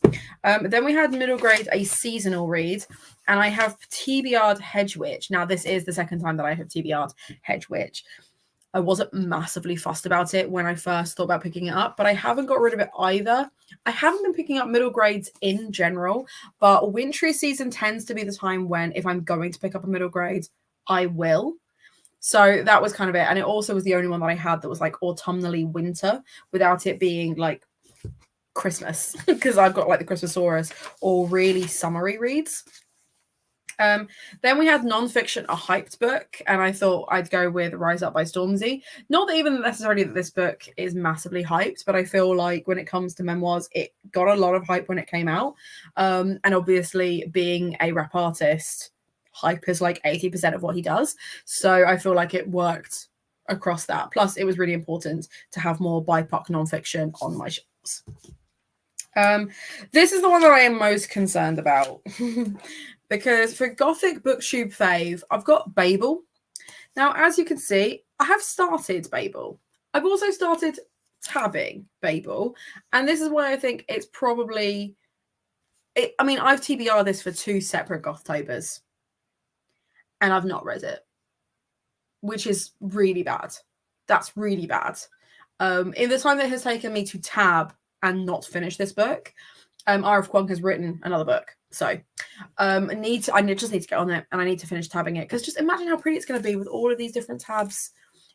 Then we had middle grade, a seasonal read, and I have TBR'd Hedge Witch. Now, this is the second time that I have TBR'd Hedge Witch. I wasn't massively fussed about it when I first thought about picking it up, but I haven't got rid of it either. I haven't been picking up middle grades in general, but wintry season tends to be the time when, if I'm going to pick up a middle grade, I will. So that was kind of it. And it also was the only one that I had that was like autumnally winter without it being like Christmas, because I've got like the Christmasaurus or really summery reads. Then we had non-fiction, a hyped book, and I thought I'd go with Rise Up by Stormzy. Not that even necessarily that this book is massively hyped, but I feel like when it comes to memoirs, it got a lot of hype when it came out. And obviously, being a rap artist, hype is like 80% of what he does. So I feel like it worked across that. Plus, it was really important to have more BIPOC non-fiction on my shelves. This is the one that I am most concerned about. Because for Gothic Booktube fave, I've got Babel. Now, as you can see, I have started Babel. I've also started tabbing Babel. And this is why I think it's probably... I mean, I've TBR'd this for 2 separate Gothttobers. And I've not read it. Which is really bad. That's really bad. In the time that it has taken me to tab and not finish this book, R.F. Kwong has written another book. So I just need to get on it, and I need to finish tabbing it, because just imagine how pretty it's going to be with all of these different tabs.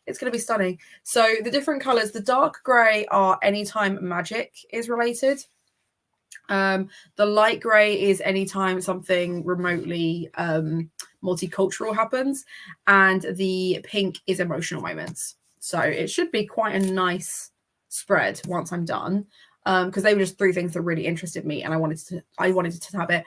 It's going to be stunning. So the different colors, the dark gray are anytime magic is related. The light gray is anytime something remotely multicultural happens, and the pink is emotional moments. So it should be quite a nice spread once I'm done. Because they were just 3 things that really interested me, and I wanted to tab it,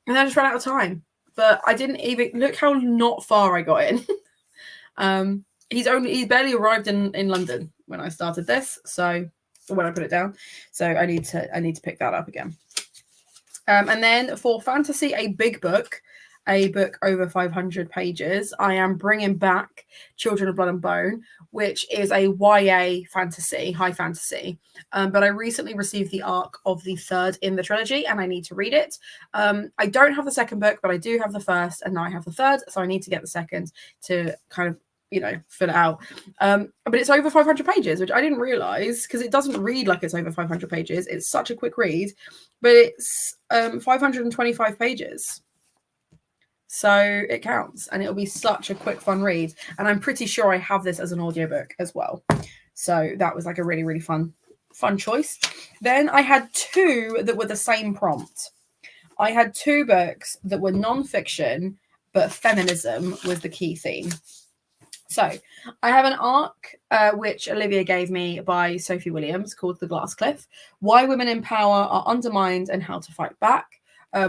and then I just ran out of time. But I didn't even look how not far I got in. He's barely arrived in London when I started this, so when I put it down. So I need to pick that up again. And then for fantasy, a big book, a book over 500 pages, I am bringing back Children of Blood and Bone, which is a YA fantasy, high fantasy. But I recently received the arc of the 3rd in the trilogy, and I need to read it. I don't have the 2nd book, but I do have the 1st, and now I have the 3rd, so I need to get the 2nd to kind of, fill it out. But it's over 500 pages, which I didn't realize, because it doesn't read like it's over 500 pages. It's such a quick read, but it's 525 pages. So it counts, and it'll be such a quick, fun read. And I'm pretty sure I have this as an audiobook as well. So that was like a really, really fun choice. Then I had 2 that were the same prompt. I had 2 books that were non-fiction, but feminism was the key theme. So I have an arc, which Olivia gave me by Sophie Williams, called The Glass Cliff: Why Women in Power Are Undermined and How to Fight Back.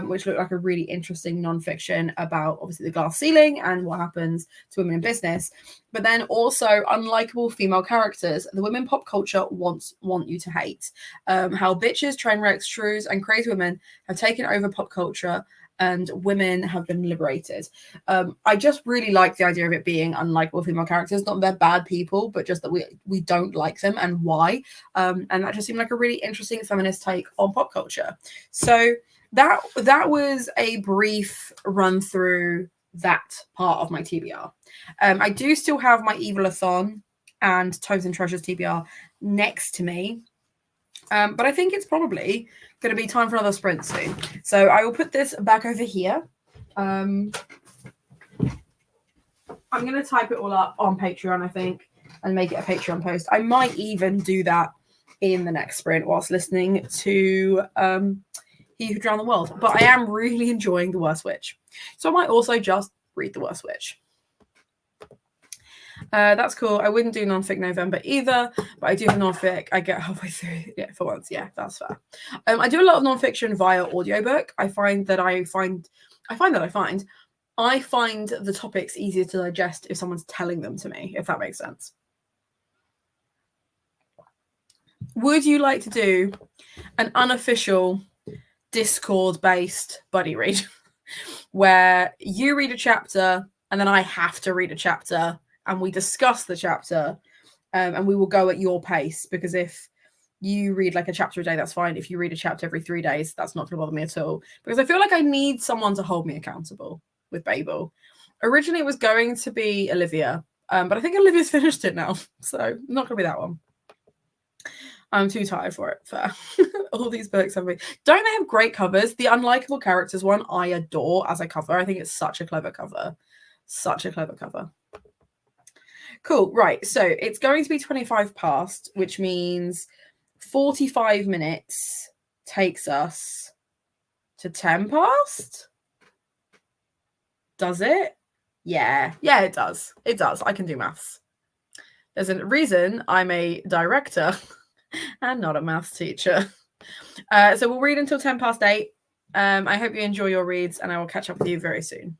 Which looked like a really interesting non-fiction about obviously the glass ceiling and what happens to women in business, but then also unlikable female characters the women pop culture want you to hate. How bitches, train wrecks, shrews, and crazy women have taken over pop culture, and women have been liberated. I just really like the idea of it being unlikable female characters. Not that they're bad people, but just that we don't like them, and why. And that just seemed like a really interesting feminist take on pop culture. So that was a brief run through that part of my TBR. I do still have my Evil-a-thon and Tomes and Treasures TBR next to me. But I think it's probably going to be time for another sprint soon. So I will put this back over here. I'm going to type it all up on Patreon, I think, and make it a Patreon post. I might even do that in the next sprint whilst listening to He Who Drowned the World. But I am really enjoying The Worst Witch. So I might also just read The Worst Witch. That's cool. I wouldn't do non-fic November either, but I do have non-fic. I get halfway through. Yeah, for once. Yeah, that's fair. I do a lot of non-fiction via audiobook. I find the topics easier to digest if someone's telling them to me, if that makes sense. Would you like to do an unofficial Discord-based buddy read where you read a chapter and then I have to read a chapter and we discuss the chapter, and we will go at your pace? Because if you read like a chapter a day, that's fine. If you read a chapter every 3 days, that's not going to bother me at all. Because I feel like I need someone to hold me accountable with Babel. Originally, it was going to be Olivia, but I think Olivia's finished it now. So not going to be that one. I'm too tired for it. Fair. All these books don't they have great covers? The unlikable characters one I adore as a cover. I think it's such a clever cover. Such a clever cover. Cool. Right. So it's going to be 25 past, which means 45 minutes takes us to 10 past. Does it? Yeah, it does. It does. I can do maths. There's a reason I'm a director and not a maths teacher. So we'll read until 8:10. I hope you enjoy your reads, and I will catch up with you very soon.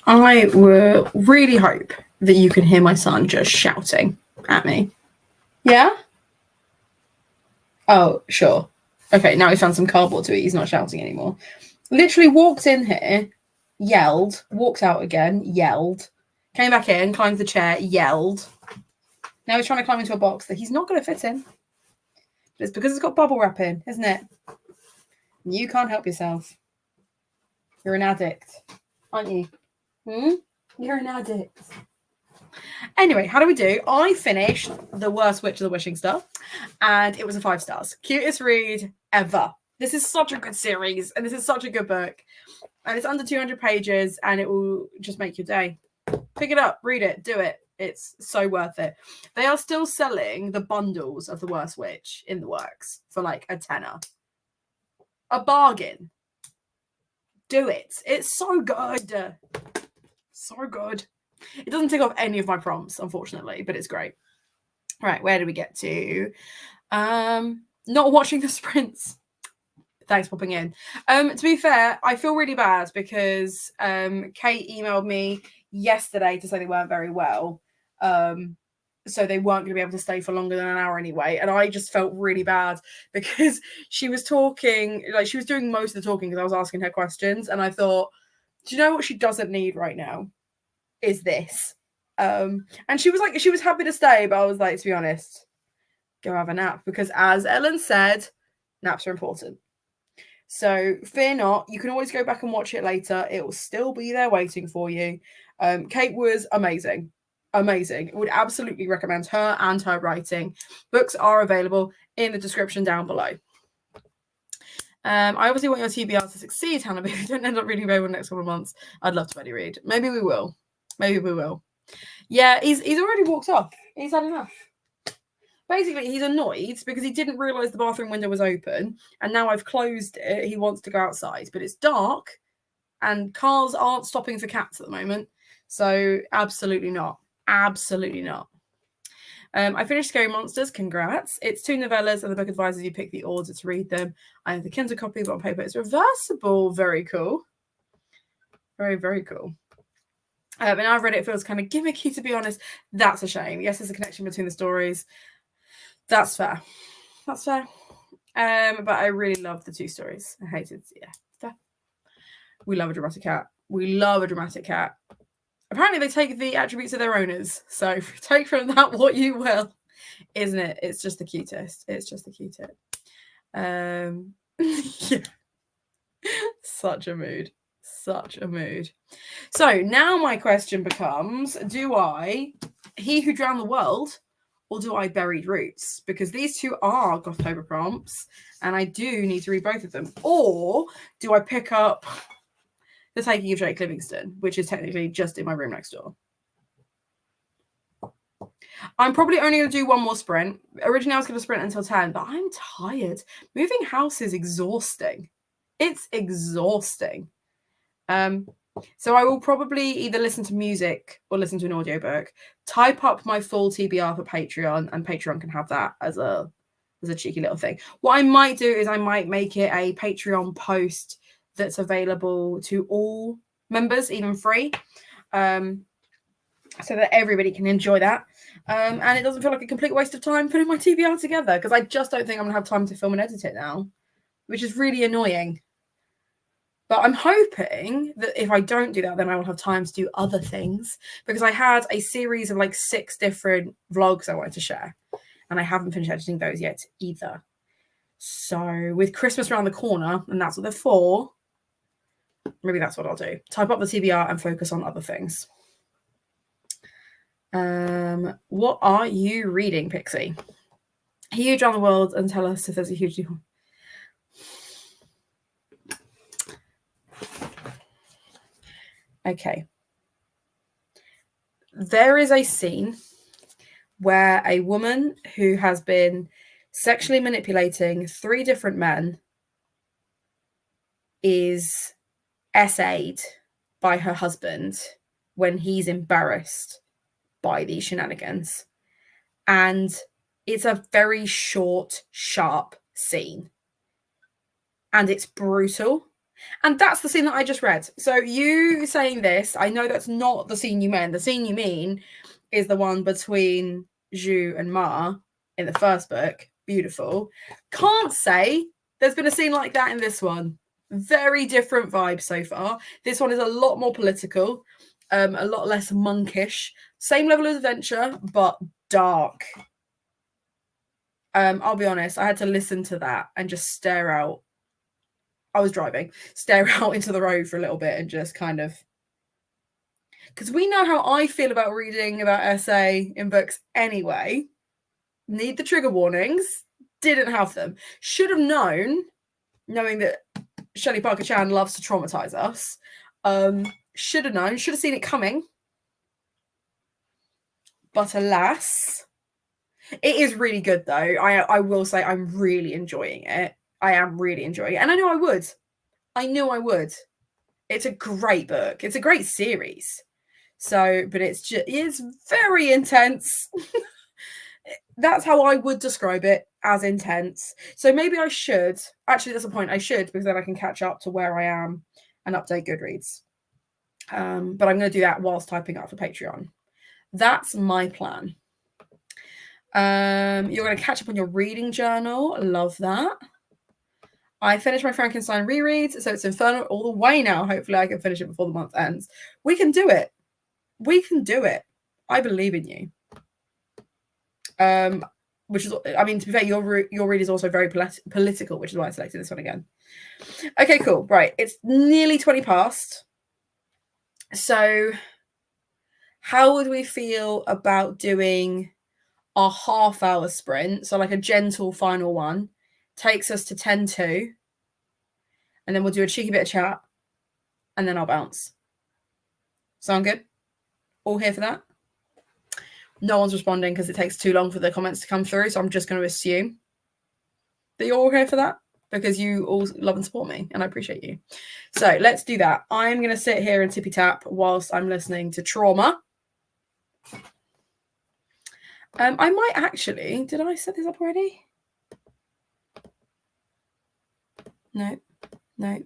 I will really hope that you can hear my son just shouting at me. Yeah? Oh, sure. Okay, now he found some cardboard to eat. He's not shouting anymore. Literally walked in here, yelled, walked out again, yelled, came back in, climbed the chair, yelled. Now he's trying to climb into a box that he's not going to fit in. But it's because it's got bubble wrap in, isn't it? You can't help yourself. You're an addict, aren't you? You're an addict. Anyway, how do we do? I finished The Worst Witch of the Wishing Star, and it was a 5 stars. Cutest read ever. This is such a good series, and this is such a good book. And it's under 200 pages, and it will just make your day. Pick it up, read it, do it. It's so worth it. They are still selling the bundles of The Worst Witch in the works for like a tenner. A bargain. Do it. It's so good. So good. It doesn't tick off any of my prompts, unfortunately, but it's great. Right, where do we get to? Not watching the sprints. Thanks for popping in. To be fair, I feel really bad because Kate emailed me yesterday to say they weren't very well. So they weren't going to be able to stay for longer than an hour anyway. And I just felt really bad because she was talking, like she was doing most of the talking because I was asking her questions. And I thought, do you know what she doesn't need right now? Is this. And she was happy to stay, but I was like, to be honest, go have a nap. Because as Ellen said, naps are important. So fear not, you can always go back and watch it later. It will still be there waiting for you. Kate was amazing. Amazing. Would absolutely recommend her and her writing. Books are available in the description down below. I obviously want your TBR to succeed, Hannah, but if you don't end up reading over the next couple of months, I'd love to buddy read. Maybe we will. Maybe we will. Yeah, he's already walked off. He's had enough. Basically, he's annoyed because he didn't realise the bathroom window was open, and now I've closed it. He wants to go outside, but it's dark, and cars aren't stopping for cats at the moment. So absolutely not. Absolutely not. I finished Scary Monsters. Congrats. It's 2 novellas, and the book advises you pick the order to read them. I have the Kindle copy, but on paper it's reversible. Very cool. Very, very cool. And now I've read it, it feels kind of gimmicky, to be honest. That's a shame. Yes, there's a connection between the stories. That's fair. That's fair. But I really love the 2 stories. I hated, fair. We love a dramatic cat. We love a dramatic cat. Apparently they take the attributes of their owners. So take from that what you will. Isn't it? It's just the cutest. It's just the cutest. Yeah. Such a mood. Such a mood. So now my question becomes, do I He Who Drowned the World or do I Buried Roots? Because these 2 are Gothtober prompts and I do need to read both of them. Or do I pick up The Taking of Jake Livingston, which is technically just in my room next door? I'm probably only going to do 1 more sprint. Originally I was going to sprint until 10, but I'm tired. Moving house is exhausting. It's exhausting. So I will probably either listen to music or listen to an audiobook, type up my full TBR for Patreon, and Patreon can have that as a cheeky little thing. What I might do is I might make it a Patreon post that's available to all members, even free, so that everybody can enjoy that. And it doesn't feel like a complete waste of time putting my TBR together, because I just don't think I'm going to have time to film and edit it now, which is really annoying. But I'm hoping that if I don't do that, then I will have time to do other things, because I had a series of like 6 different vlogs I wanted to share, and I haven't finished editing those yet either. So with Christmas around the corner, and that's what they're for, maybe that's what I'll do. Type up the TBR and focus on other things. What are you reading, Pixie? He Who Drowned the World, and tell us if there's a huge deal. Okay. There is a scene where a woman who has been sexually manipulating 3 different men is essayed by her husband when he's embarrassed by these shenanigans. And it's a very short, sharp scene. And it's brutal. And that's the scene that I just read. So you saying this, I know that's not the scene you meant. The scene you mean is the one between Zhu and Ma in the first book. Beautiful. Can't say there's been a scene like that in this one. Very different vibes so far. This one is a lot more political, a lot less monkish. Same level of adventure, but dark. I'll be honest, I had to listen to that and just stare out. I was driving, stare out into the road for a little bit and just kind of, because we know how I feel about reading about essay in books anyway. Need the trigger warnings, didn't have them. Should have known, knowing that Shelley Parker Chan loves to traumatize us. Should have known, should have seen it coming. But alas, it is really good though. I will say I'm really enjoying it. I am really enjoying it. And I knew I would. I knew I would. It's a great book. It's a great series. So, but it's very intense. That's how I would describe it, as intense. So maybe I should, actually that's a point, I should, because then I can catch up to where I am and update Goodreads. But I'm going to do that whilst typing up for Patreon. That's my plan. You're going to catch up on your reading journal. Love that. I finished my Frankenstein rereads, so it's Infernal all the way now. Hopefully I can finish it before the month ends. We can do it. We can do it. I believe in you. Which is, I mean, to be fair, your read is also very political, which is why I selected this one again. Okay, cool. Right. It's nearly 20 past. So how would we feel about doing a half-hour sprint? So like a gentle final one. Takes us to 10-2. And then we'll do a cheeky bit of chat. And then I'll bounce. Sound good? All here for that? No one's responding because it takes too long for the comments to come through. So I'm just going to assume that you're all here for that because you all love and support me and I appreciate you. So let's do that. I'm going to sit here and tippy tap whilst I'm listening to Trauma. I might actually, did I set this up already? No, I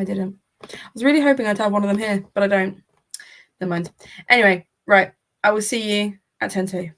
didn't. I was really hoping I'd have one of them here, but I don't. Never mind. Anyway, right. I will see you at 10-2.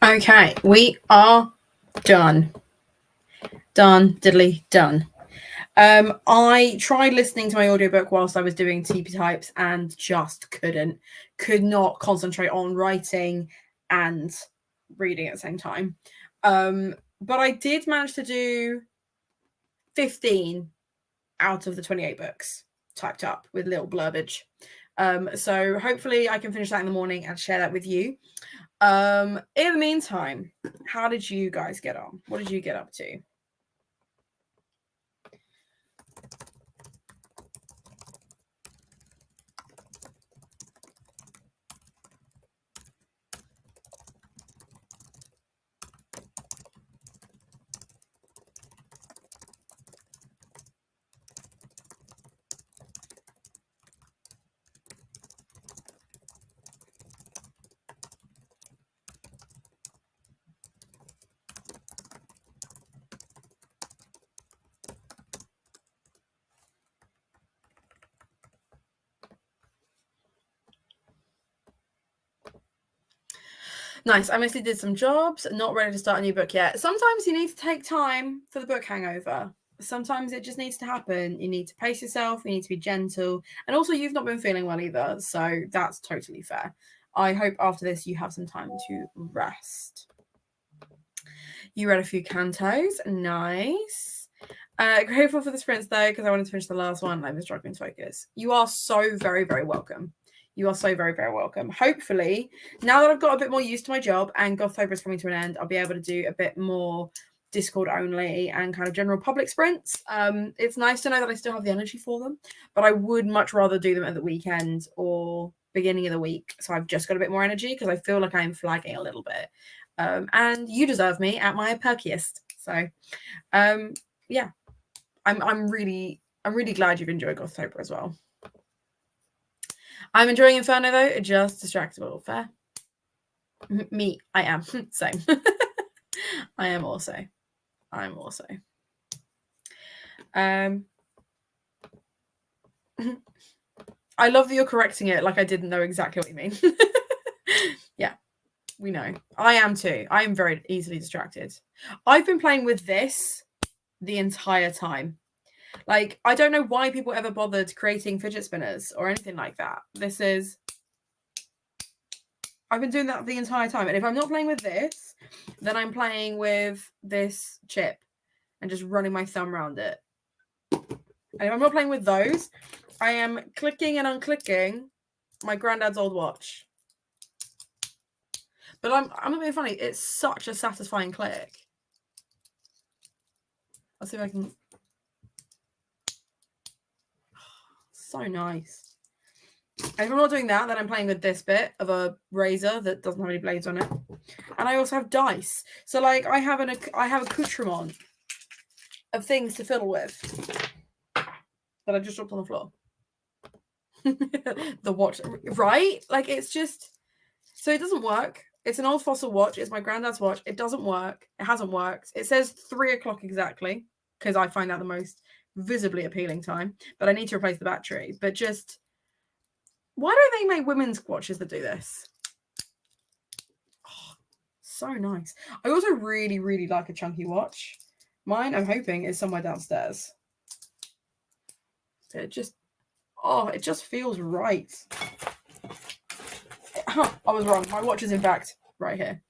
Okay, we are done. Done, diddly, done. I tried listening to my audiobook whilst I was doing TP types and just could not concentrate on writing and reading at the same time. But I did manage to do 15 out of the 28 books typed up with little blurbage. So hopefully I can finish that in the morning and share that with you. In the meantime, how did you guys get on? What did you get up to? Nice. I mostly did some jobs, not ready to start a new book yet. Sometimes you need to take time for the book hangover. Sometimes it just needs to happen. You need to pace yourself. You need to be gentle. And also, you've not been feeling well either. So that's totally fair. I hope after this you have some time to rest. You read a few cantos. Nice. Grateful for the sprints though, because I wanted to finish the last one and I was struggling to focus. You are so very, very welcome. You are so very, very welcome. Hopefully, now that I've got a bit more used to my job and Gothtober is coming to an end, I'll be able to do a bit more Discord only and kind of general public sprints. It's nice to know that I still have the energy for them, but I would much rather do them at the weekend or beginning of the week. So I've just got a bit more energy because I feel like I'm flagging a little bit. And you deserve me at my perkiest. So, yeah, I'm really glad you've enjoyed Gothtober as well. I'm enjoying Inferno though, just distractible. Fair. Me, I am. Same. I am also. I'm also. I love that you're correcting it like I didn't know exactly what you mean. Yeah, we know. I am too. I am very easily distracted. I've been playing with this the entire time. Like, I don't know why people ever bothered creating fidget spinners or anything like that. I've been doing that the entire time. And if I'm not playing with this, then I'm playing with this chip and just running my thumb around it. And if I'm not playing with those, I am clicking and unclicking my granddad's old watch. But I'm not being funny. It's such a satisfying click. I'll see if I can. So nice. And if I'm not doing that, then I'm playing with this bit of a razor that doesn't have any blades on it. And I also have dice. So like I have accoutrement of things to fiddle with that I just dropped on the floor. The watch, right? Like it's just, so it doesn't work. It's an old fossil watch. It's my granddad's watch. It doesn't work. It hasn't worked. It says 3 o'clock exactly because I find that the most visibly appealing time. But I need to replace the battery. But just, why don't they make women's watches that do this? Oh, so nice. I also really, really like a chunky watch. Mine, I'm hoping, is somewhere downstairs. It just feels right. I was wrong. My watch is in fact right here.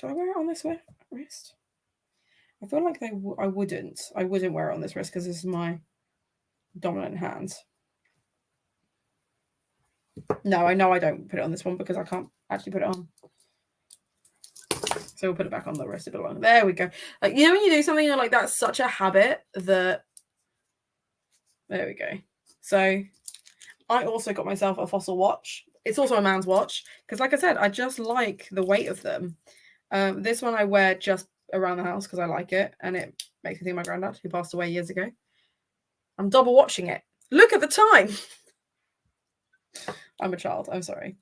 Do I wear it on this wrist? I feel like I wouldn't. I wouldn't wear it on this wrist because this is my dominant hand. No, I know I don't put it on this one because I can't actually put it on. So we'll put it back on the wrist it belongs. There we go. Like, you know when you do something you're like, that's such a habit that... There we go. So I also got myself a fossil watch. It's also a man's watch because, like I said, I just like the weight of them. This one I wear just around the house because I like it, and it makes me think of my granddad who passed away years ago. I'm double watching it. Look at the time. I'm a child. I'm sorry.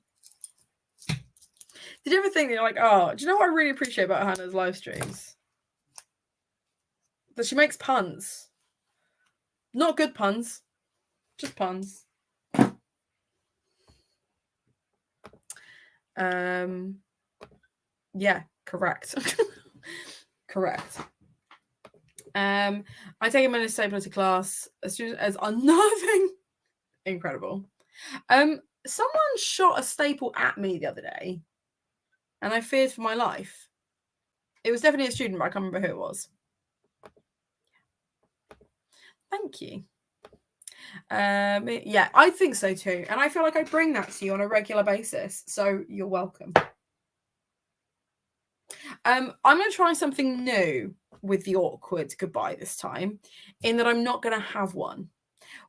Did you ever think that you're like, oh, do you know what I really appreciate about Hannah's live streams? That she makes puns. Not good puns, just puns. Yeah, correct. Correct. I take a manipulator class as soon as unnerving. Incredible. Someone shot a staple at me the other day, and I feared for my life. It was definitely a student, but I can't remember who it was. Thank you. Yeah, I think so too, and I feel like I bring that to you on a regular basis, so you're welcome. I'm going to try something new with the awkward goodbye this time, in that I'm not going to have one.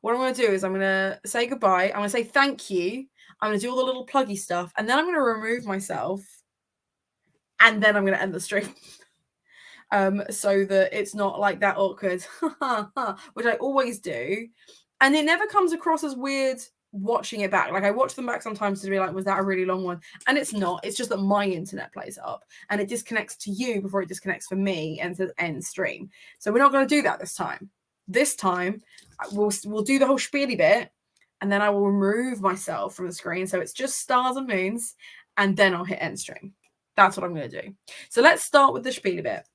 What I'm going to do is I'm going to say goodbye. I'm going to say thank you. I'm going to do all the little pluggy stuff, and then I'm going to remove myself, and then I'm going to end the stream. So that it's not like that awkward, which I always do. And it never comes across as weird watching it back. Like I watch them back sometimes to be like, was that a really long one? And it's not. It's just that my internet plays up and it disconnects to you before it disconnects for me and says end stream. So we're not going to do that this time. This time we'll do the whole spiely bit, and then I will remove myself from the screen. So it's just stars and moons, and then I'll hit end stream. That's what I'm going to do. So let's start with the spiely bit.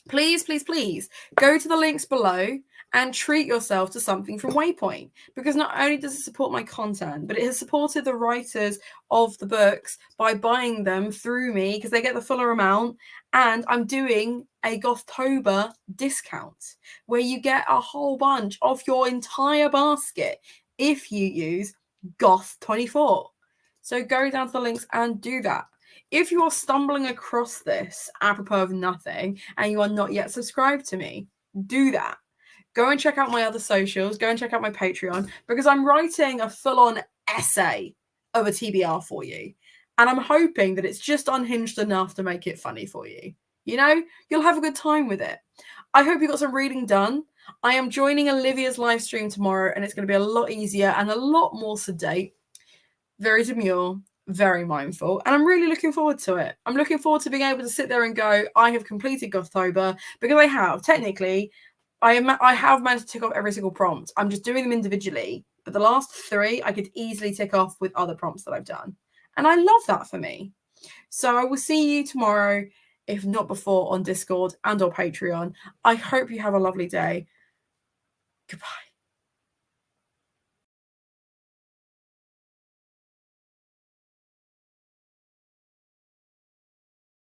Please, please, please go to the links below and treat yourself to something from Waypoint, because not only does it support my content, but it has supported the writers of the books by buying them through me because they get the fuller amount. And I'm doing a Gothtober discount where you get a whole bunch of your entire basket if you use Goth24. So go down to the links and do that. If you are stumbling across this apropos of nothing and you are not yet subscribed to me, do that. Go and check out my other socials. Go and check out my Patreon, because I'm writing a full-on essay of a TBR for you. And I'm hoping that it's just unhinged enough to make it funny for you. You know, you'll have a good time with it. I hope you got some reading done. I am joining Olivia's live stream tomorrow, and it's going to be a lot easier and a lot more sedate. Very demure, very mindful, and I'm really looking forward to it. I'm looking forward to being able to sit there and go, I have completed Gothtober, because I have. Technically, I have managed to tick off every single prompt. I'm just doing them individually, but the last 3 I could easily tick off with other prompts that I've done, and I love that for me. So I will see you tomorrow, if not before, on Discord and or Patreon. I hope you have a lovely day. Goodbye.